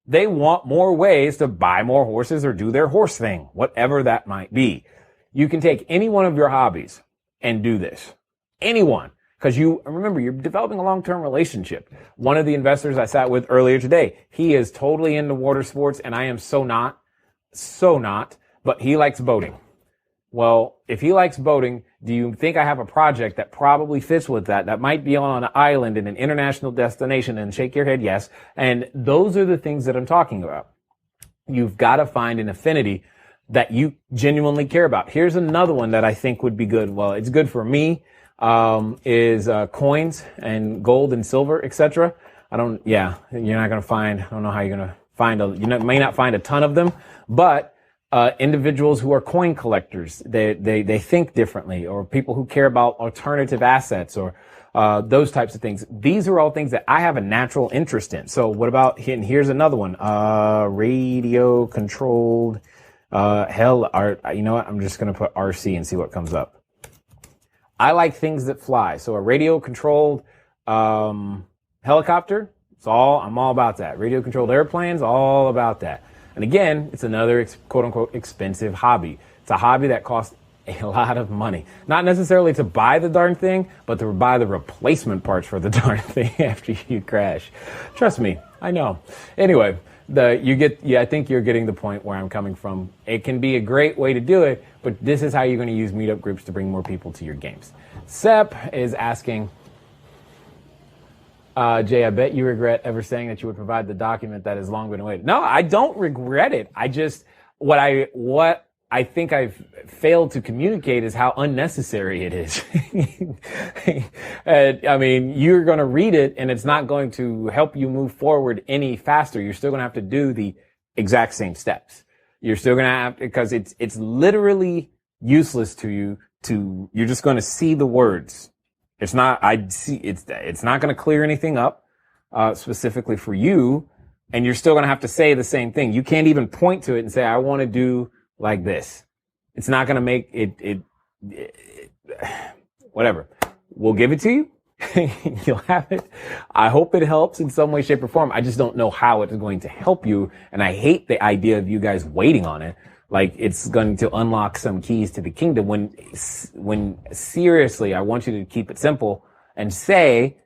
They want more ways to buy more horses or do their horse thing, whatever that might be. You can take any one of your hobbies and do this. Anyone. Because remember, you're developing a long-term relationship. One of the investors I sat with earlier today, he is totally into water sports, and I am so not, but he likes boating. Well, if he likes boating, do you think I have a project that probably fits with that might be on an island in an international destination? And shake your head, yes. And those are the things that I'm talking about. You've got to find an affinity that you genuinely care about. Here's another one that I think would be good. Well, it's good for me, is coins and gold and silver, etc. You're not going to find, I don't know how you're going to find, may not find a ton of them, but individuals who are coin collectors, they think differently, or people who care about alternative assets, or those types of things. These are all things that I have a natural interest in. So what about, and here's another one, radio controlled, you know what? I'm just going to put RC and see what comes up. I like things that fly. So a radio controlled, helicopter, I'm all about that. Radio controlled airplanes, all about that. And again, it's another quote unquote expensive hobby. It's a hobby that costs a lot of money. Not necessarily to buy the darn thing, but to buy the replacement parts for the darn thing after you crash. Trust me, I know. Anyway, I think you're getting the point where I'm coming from. It can be a great way to do it, but this is how you're going to use Meetup Groups to bring more people to your games. Sep is asking, Jay, I bet you regret ever saying that you would provide the document that has long been awaited. No, I don't regret it. I just, what I think I've failed to communicate is how unnecessary it is. I mean, you're going to read it and it's not going to help you move forward any faster. You're still going to have to do the exact same steps. You're still going to have, because it's literally useless to you you're just going to see the words. It's not going to clear anything up, specifically for you. And you're still going to have to say the same thing. You can't even point to it and say, I want to do like this. It's not going to make it, whatever. We'll give it to you. You'll have it. I hope it helps in some way, shape, or form. I just don't know how it's going to help you. And I hate the idea of you guys waiting on it. Like it's going to unlock some keys to the kingdom when seriously, I want you to keep it simple and say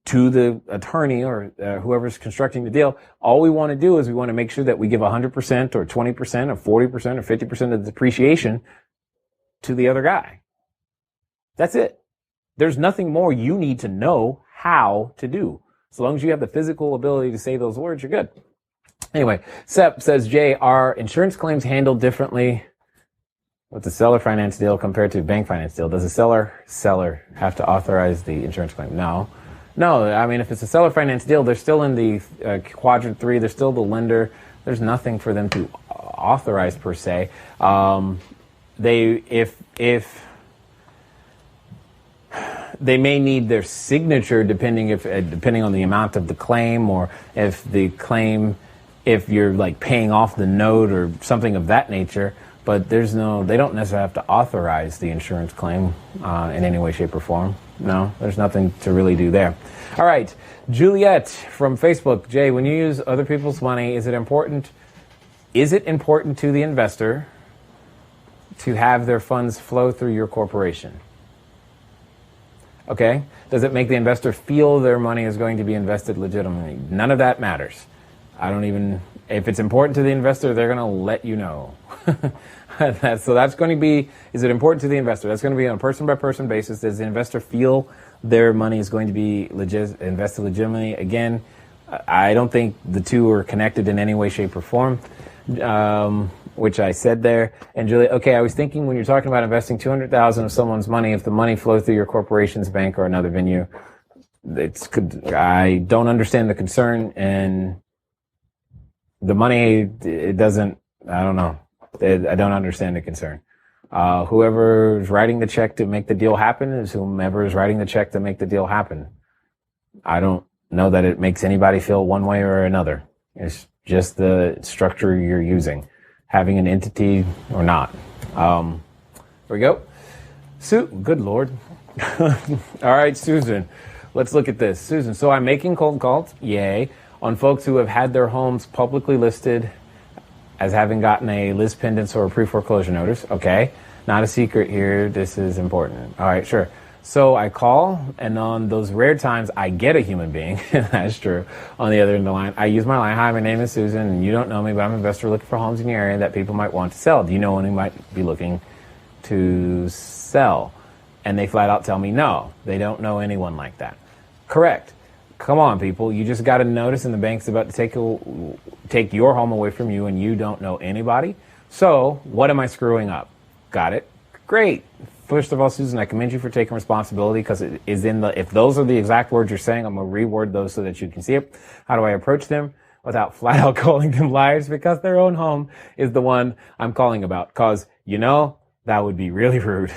to the attorney or whoever's constructing the deal, all we want to do is we want to make sure that we give 100% or 20% or 40% or 50% of the depreciation to the other guy. That's it. There's nothing more you need to know how to do. So long as you have the physical ability to say those words, you're good. Anyway, Sep says, Jay, are insurance claims handled differently with the seller finance deal compared to bank finance deal? Does the seller have to authorize the insurance claim? No. I mean, if it's a seller finance deal, they're still in the quadrant 3. They're still the lender. There's nothing for them to authorize per se. They may need their signature depending on the amount of the claim, or if you're like paying off the note or something of that nature. But they don't necessarily have to authorize the insurance claim in any way, shape, or form. No, there's nothing to really do there. All right, Juliet from Facebook. Jay, when you use other people's money, is it important to the investor to have their funds flow through your corporation? Okay. Does it make the investor feel their money is going to be invested legitimately? None of that matters. If it's important to the investor, they're going to let you know. So that's going to be, is it important to the investor? That's going to be on a person by person basis. Does the investor feel their money is going to be invested legitimately? Again, I don't think the two are connected in any way, shape, or form, which I said there. And Julie, okay, I was thinking when you're talking about investing $200,000 of someone's money, if the money flows through your corporation's bank or another venue, I don't understand the concern, and the money, I don't know. I don't understand the concern. Whoever's writing the check to make the deal happen is whomever is writing the check to make the deal happen. I don't know that it makes anybody feel one way or another. It's just the structure you're using, having an entity or not. Here we go. Good Lord. All right, Susan, let's look at this. Susan, so I'm making cold calls, yay, on folks who have had their homes publicly listed as having gotten a lis pendens or a pre-foreclosure notice. Okay, not a secret here. This is important. All right, sure. So I call, and on those rare times I get a human being, that's true, on the other end of the line, I use my line, hi, my name is Susan, and you don't know me, but I'm an investor looking for homes in your area that people might want to sell. Do you know anyone who might be looking to sell? And they flat out tell me no, they don't know anyone like that. Correct. Come on, people. You just got a notice and the bank's about to take your home away from you and you don't know anybody. So what am I screwing up? Got it? Great. First of all, Susan, I commend you for taking responsibility because it is if those are the exact words you're saying, I'm going to reword those so that you can see it. How do I approach them without flat out calling them liars? Because their own home is the one I'm calling about. Because, that would be really rude.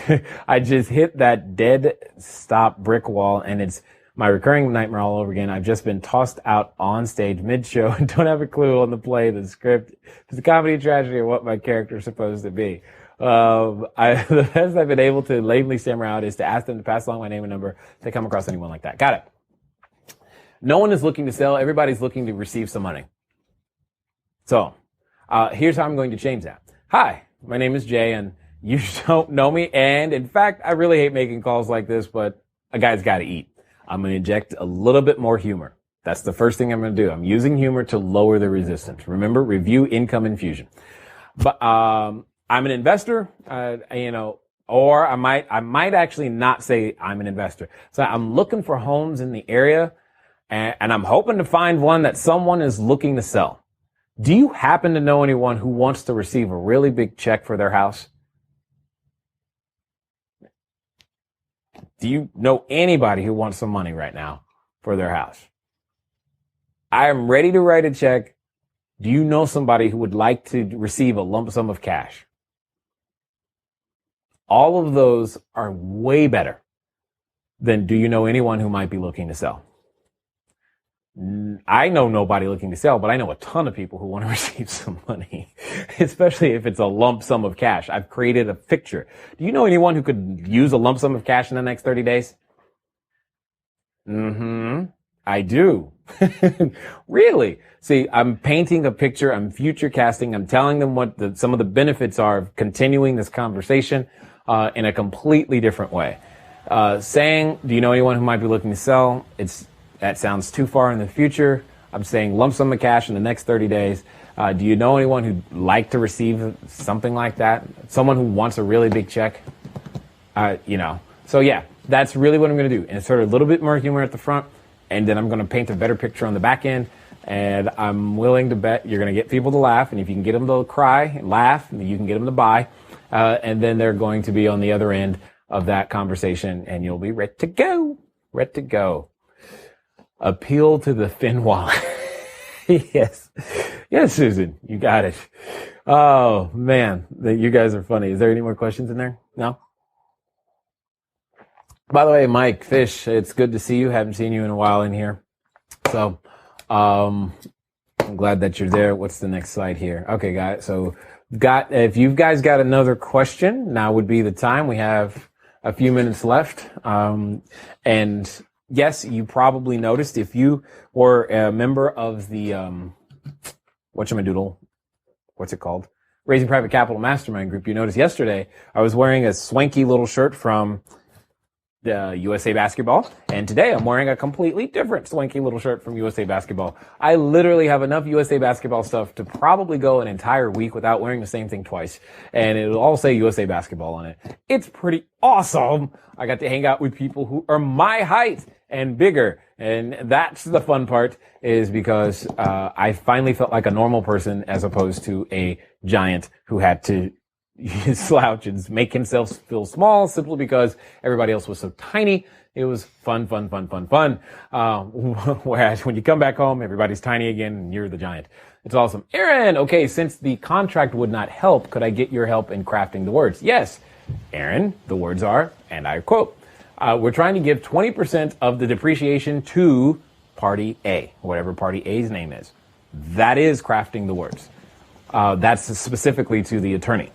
I just hit that dead stop brick wall and it's my recurring nightmare all over again. I've just been tossed out on stage mid-show and don't have a clue on the play, the script, the comedy, tragedy, or what my character is supposed to be. The best I've been able to lamely stammer out is to ask them to pass along my name and number if they come across anyone like that. Got it. No one is looking to sell. Everybody's looking to receive some money. So, here's how I'm going to change that. Hi, my name is Jay and you don't know me. And in fact, I really hate making calls like this, but a guy's got to eat. I'm going to inject a little bit more humor. That's the first thing I'm going to do. I'm using humor to lower the resistance. Remember, review income infusion. But, I'm an investor, or I might actually not say I'm an investor. So I'm looking for homes in the area and I'm hoping to find one that someone is looking to sell. Do you happen to know anyone who wants to receive a really big check for their house? Do you know anybody who wants some money right now for their house? I am ready to write a check. Do you know somebody who would like to receive a lump sum of cash? All of those are way better than do you know anyone who might be looking to sell? I know nobody looking to sell, but I know a ton of people who want to receive some money, especially if it's a lump sum of cash. I've created a picture. Do you know anyone who could use a lump sum of cash in the next 30 days? I do. Really? See, I'm painting a picture. I'm future casting. I'm telling them what some of the benefits are of continuing this conversation in a completely different way. Saying, do you know anyone who might be looking to sell? That sounds too far in the future. I'm saying lump sum of cash in the next 30 days. Do you know anyone who'd like to receive something like that? Someone who wants a really big check? So yeah, that's really what I'm going to do. Insert a little bit more humor at the front, and then I'm going to paint a better picture on the back end. And I'm willing to bet you're going to get people to laugh. And if you can get them to cry and laugh, you can get them to buy. And then they're going to be on the other end of that conversation, and you'll be ready to go. Ready to go. Appeal to the thin wallet. Yes, Susan, you got it. Oh man, you guys are funny. Is there any more questions in there? No? By the way, Mike Fish, it's good to see you. Haven't seen you in a while in here. So, I'm glad that you're there. What's the next slide here? Okay, guys. So if you guys got another question, now would be the time. We have a few minutes left. And yes, you probably noticed if you were a member of the, what's it called? Raising Private Capital Mastermind Group. You noticed yesterday I was wearing a swanky little shirt from the USA Basketball. And today I'm wearing a completely different swanky little shirt from USA Basketball. I literally have enough USA Basketball stuff to probably go an entire week without wearing the same thing twice. And it'll all say USA Basketball on it. It's pretty awesome. I got to hang out with people who are my height and bigger. And that's the fun part, is because I finally felt like a normal person as opposed to a giant who had to slouch and make himself feel small simply because everybody else was so tiny. It was fun. Whereas when you come back home, everybody's tiny again and you're the giant. It's awesome. Aaron, okay, since the contract would not help, could I get your help in crafting the words? Yes, Aaron, the words are, and I quote, we're trying to give 20% of the depreciation to party A, whatever party A's name is. That is crafting the words. That's specifically to the attorney.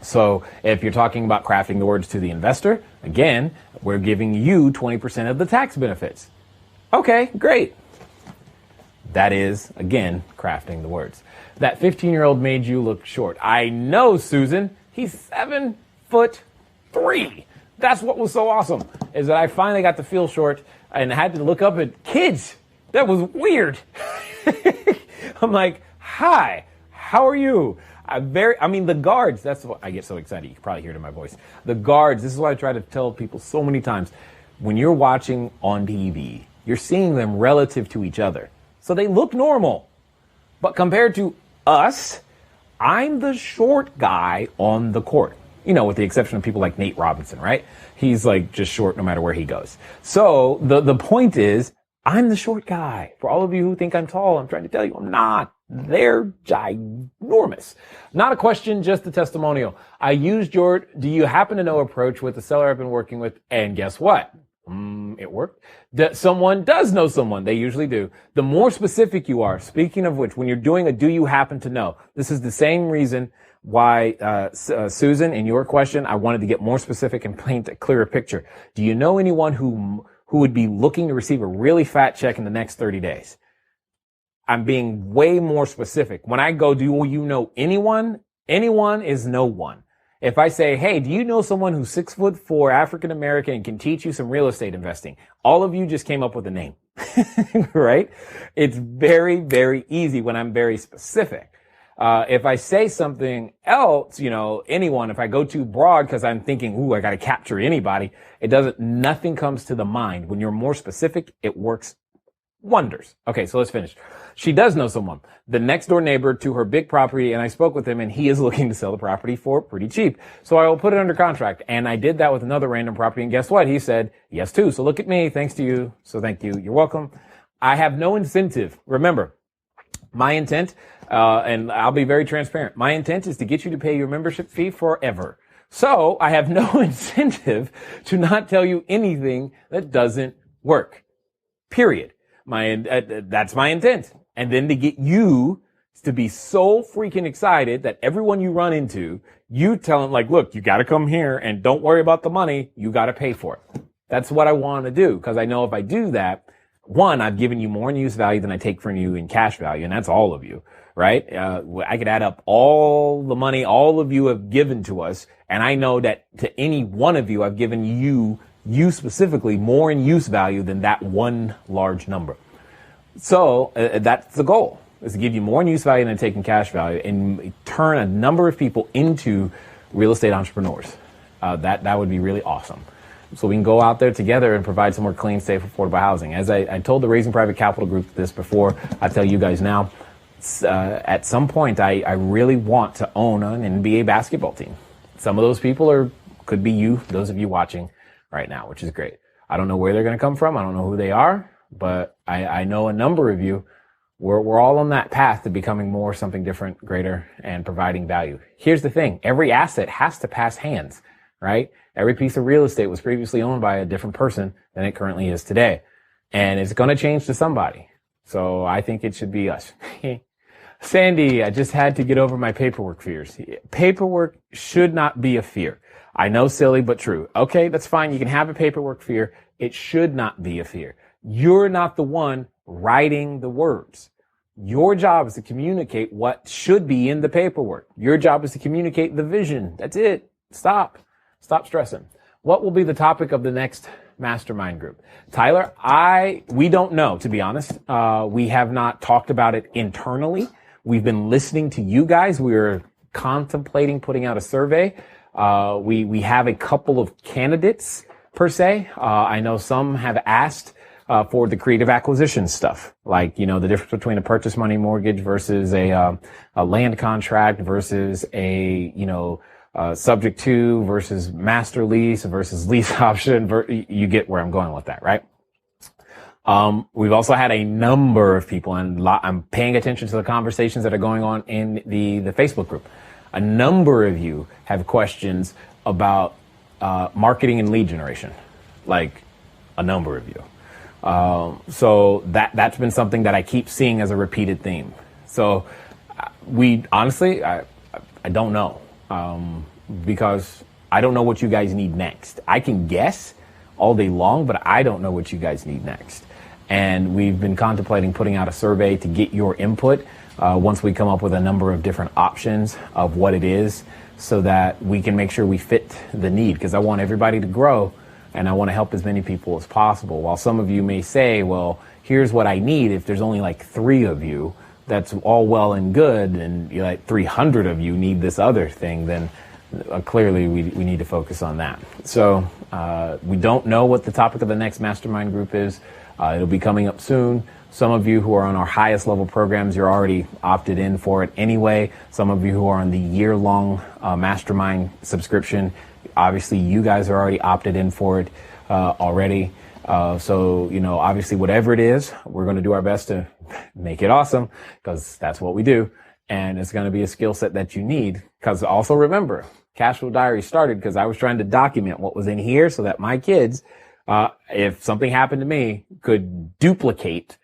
So if you're talking about crafting the words to the investor, again, we're giving you 20% of the tax benefits. Okay, great. That is, again, crafting the words. That 15-year-old made you look short. I know, Susan. He's 7'3". That's what was so awesome, is that I finally got to feel short and had to look up at kids. That was weird. I'm like, hi, how are you? The guards, that's what I get so excited. You can probably hear it in my voice. The guards, this is what I try to tell people so many times. When you're watching on TV, you're seeing them relative to each other. So they look normal. But compared to us, I'm the short guy on the court. With the exception of people like Nate Robinson, right? He's like just short no matter where he goes. So the point is, I'm the short guy. For all of you who think I'm tall, I'm trying to tell you I'm not. They're ginormous. Not a question, just a testimonial. I used your do you happen to know approach with the seller I've been working with, and guess what? It worked. Someone does know someone. They usually do. The more specific you are, speaking of which, when you're doing a do you happen to know, this is the same reason why, Susan, in your question, I wanted to get more specific and paint a clearer picture. Do you know anyone who would be looking to receive a really fat check in the next 30 days? I'm being way more specific. When I go, do you know anyone? Anyone is no one. If I say, hey, do you know someone who's 6'4", African American, and can teach you some real estate investing? All of you just came up with a name, right? It's very, very easy when I'm very specific. If I say something else, anyone, if I go too broad because I'm thinking, I got to capture anybody, nothing comes to the mind. When you're more specific, it works wonders. Okay, so let's finish. She does know someone, the next door neighbor to her big property, and I spoke with him, and he is looking to sell the property for pretty cheap. So I will put it under contract. And I did that with another random property, and guess what? He said yes too. So look at me. Thanks to you. So thank you. You're welcome. I have no incentive. Remember, my intent, and I'll be very transparent, my intent is to get you to pay your membership fee forever. So I have no incentive to not tell you anything that doesn't work. Period. That's my intent. And then to get you to be so freaking excited that everyone you run into, you tell them like, look, you got to come here and don't worry about the money. You got to pay for it. That's what I want to do. Because I know if I do that, one, I've given you more in use value than I take from you in cash value. And that's all of you, right? I could add up all the money all of you have given to us. And I know that to any one of you, I've given you specifically more in use value than that one large number. So that's the goal, is to give you more in use value than taking cash value and turn a number of people into real estate entrepreneurs. That would be really awesome. So we can go out there together and provide some more clean, safe, affordable housing. As I told the Raising Private Capital group this before, I tell you guys now, at some point I really want to own an NBA basketball team. Some of those people could be you, those of you watching right now, which is great. I don't know where they're going to come from. I don't know who they are, but I know a number of you. We're all on that path to becoming more something different, greater, and providing value. Here's the thing. Every asset has to pass hands, right? Every piece of real estate was previously owned by a different person than it currently is today. And it's going to change to somebody. So I think it should be us. Sandy, I just had to get over my paperwork fears. Paperwork should not be a fear. I know, silly, but true. Okay, that's fine. You can have a paperwork fear. It should not be a fear. You're not the one writing the words. Your job is to communicate what should be in the paperwork. Your job is to communicate the vision. That's it. Stop stressing. What will be the topic of the next mastermind group? Tyler, we don't know, to be honest. We have not talked about it internally. We've been listening to you guys. We're contemplating putting out a survey. We have a couple of candidates per se. I know some have asked for the creative acquisition stuff, like, the difference between a purchase money mortgage versus a land contract versus a, subject to versus master lease versus lease option. You get where I'm going with that, right? We've also had a number of people, and I'm paying attention to the conversations that are going on in the Facebook group. A number of you have questions about marketing and lead generation, like a number of you. So that's been something that I keep seeing as a repeated theme. So honestly, I don't know, because I don't know what you guys need next. I can guess all day long, but I don't know what you guys need next. And we've been contemplating putting out a survey to get your input. Once we come up with a number of different options of what it is so that we can make sure we fit the need, because I want everybody to grow and I want to help as many people as possible. While some of you may say, well, here's what I need. If there's only like 3 of you, that's all well and good, and like 300 of you need this other thing, then clearly we need to focus on that. So we don't know what the topic of the next mastermind group is. It'll be coming up soon. Some of you who are on our highest level programs, you're already opted in for it anyway. Some of you who are on the year-long mastermind subscription, obviously you guys are already opted in for it already. So, obviously whatever it is, we're going to do our best to make it awesome, because that's what we do. And it's going to be a skill set that you need. Because also remember, Cashflow Diary started because I was trying to document what was in here so that my kids, if something happened to me, could duplicate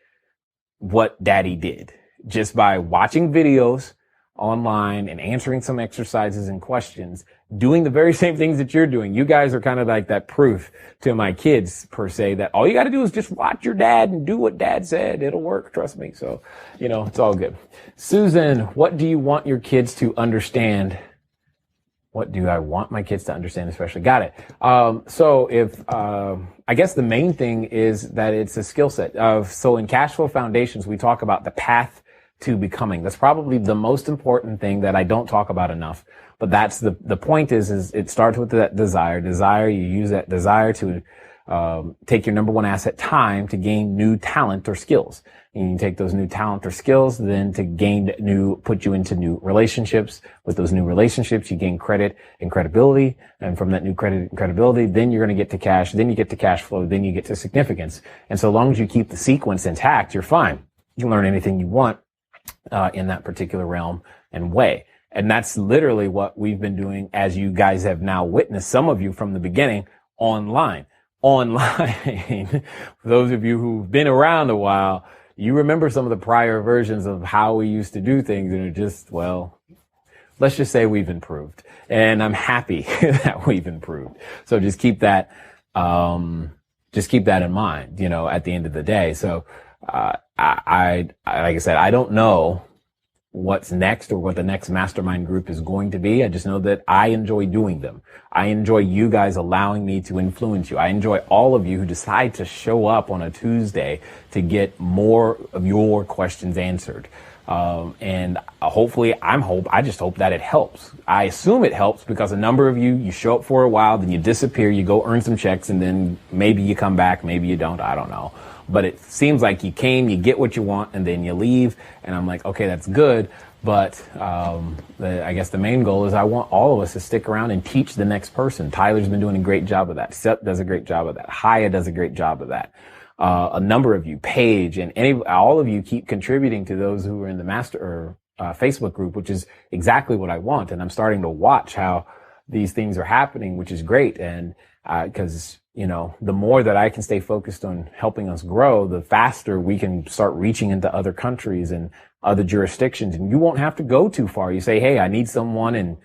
what daddy did just by watching videos online and answering some exercises and questions, doing the very same things that you're doing. You guys are kind of like that proof to my kids, per se, that all you got to do is just watch your dad and do what dad said. It'll work. Trust me. So, it's all good. Susan, what do you want your kids to understand? What do I want my kids to understand especially? Got it. I guess the main thing is that it's a skill set. So in Cashflow Foundations, we talk about the path to becoming. That's probably the most important thing that I don't talk about enough. But that's the point is it starts with that desire. You use that desire to take your number one asset, time, to gain new talent or skills. And you take those new talent or skills then to put you into new relationships. With those new relationships, you gain credit and credibility. And from that new credit and credibility, then you're going to get to cash. Then you get to cash flow. Then you get to significance. And so long as you keep the sequence intact, you're fine. You can learn anything you want in that particular realm and way. And that's literally what we've been doing, as you guys have now witnessed, some of you from the beginning, online. For those of you who've been around a while, you remember some of the prior versions of how we used to do things, and it just, let's just say we've improved. And I'm happy that we've improved. So just keep that in mind, at the end of the day. So, like I said, I don't know what's next or what the next mastermind group is going to be. I just know that I enjoy doing them. I enjoy you guys allowing me to influence you. I enjoy all of you who decide to show up on a Tuesday to get more of your questions answered. And hopefully I just hope that it helps. I assume it helps because a number of you show up for a while, then you disappear, you go earn some checks, and then maybe you come back, maybe you don't, I don't know. But it seems like you came, you get what you want, and then you leave. And I'm like, okay, that's good. But I guess the main goal is I want all of us to stick around and teach the next person. Tyler's been doing a great job of that. Seth does a great job of that. Haya does a great job of that. A number of you, Paige, and all of you keep contributing to those who are in the Facebook group, which is exactly what I want. And I'm starting to watch how these things are happening, which is great. And because the more that I can stay focused on helping us grow, the faster we can start reaching into other countries and other jurisdictions. And you won't have to go too far. You say, hey, I need someone in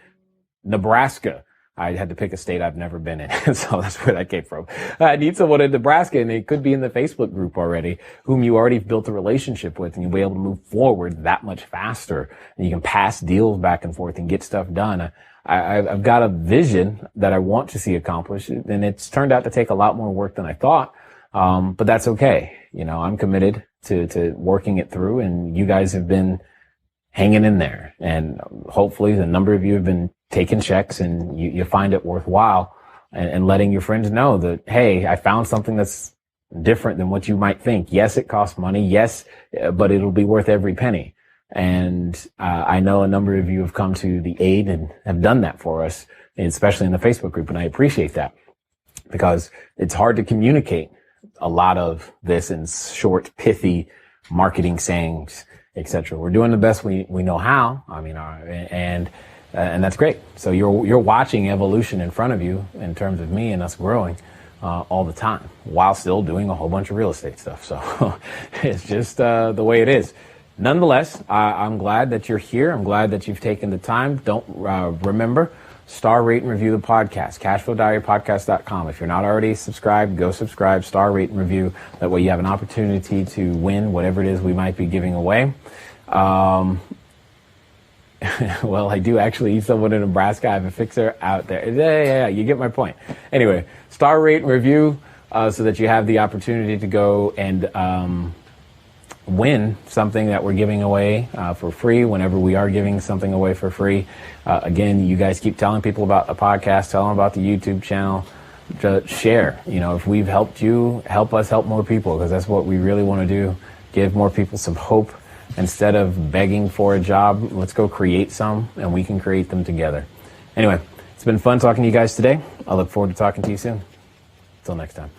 Nebraska. I had to pick a state I've never been in. So that's where that came from. I need someone in Nebraska, and it could be in the Facebook group already, whom you already built a relationship with, and you'll be able to move forward that much faster. And you can pass deals back and forth and get stuff done. I've got a vision that I want to see accomplished, and it's turned out to take a lot more work than I thought. But that's okay. I'm committed to working it through, and you guys have been hanging in there. And hopefully the number of you have been taking checks, and you find it worthwhile, and letting your friends know that, hey, I found something that's different than what you might think. Yes, it costs money. Yes, but it'll be worth every penny. And I know a number of you have come to the aid and have done that for us, especially in the Facebook group. And I appreciate that, because it's hard to communicate a lot of this in short, pithy marketing sayings, etc. We're doing the best we know how. And that's great. So you're watching evolution in front of you in terms of me and us growing all the time, while still doing a whole bunch of real estate stuff. So it's just the way it is. Nonetheless, I'm glad that you're here. I'm glad that you've taken the time. Don't remember, star, rate, and review the podcast, cashflowdiarypodcast.com. If you're not already subscribed, go subscribe, star, rate, and review. That way you have an opportunity to win whatever it is we might be giving away. Well, I do actually eat someone in Nebraska. I have a fixer out there. Yeah, you get my point. Anyway, star, rate, and review so that you have the opportunity to go and win something that we're giving away for free whenever we are giving something away for free. Again, you guys keep telling people about the podcast, tell them about the YouTube channel. To share, if we've helped you, help us help more people, because that's what we really want to do. Give more people some hope. Instead of begging for a job, let's go create some, and we can create them together. Anyway, it's been fun talking to you guys today. I look forward to talking to you soon. Until next time.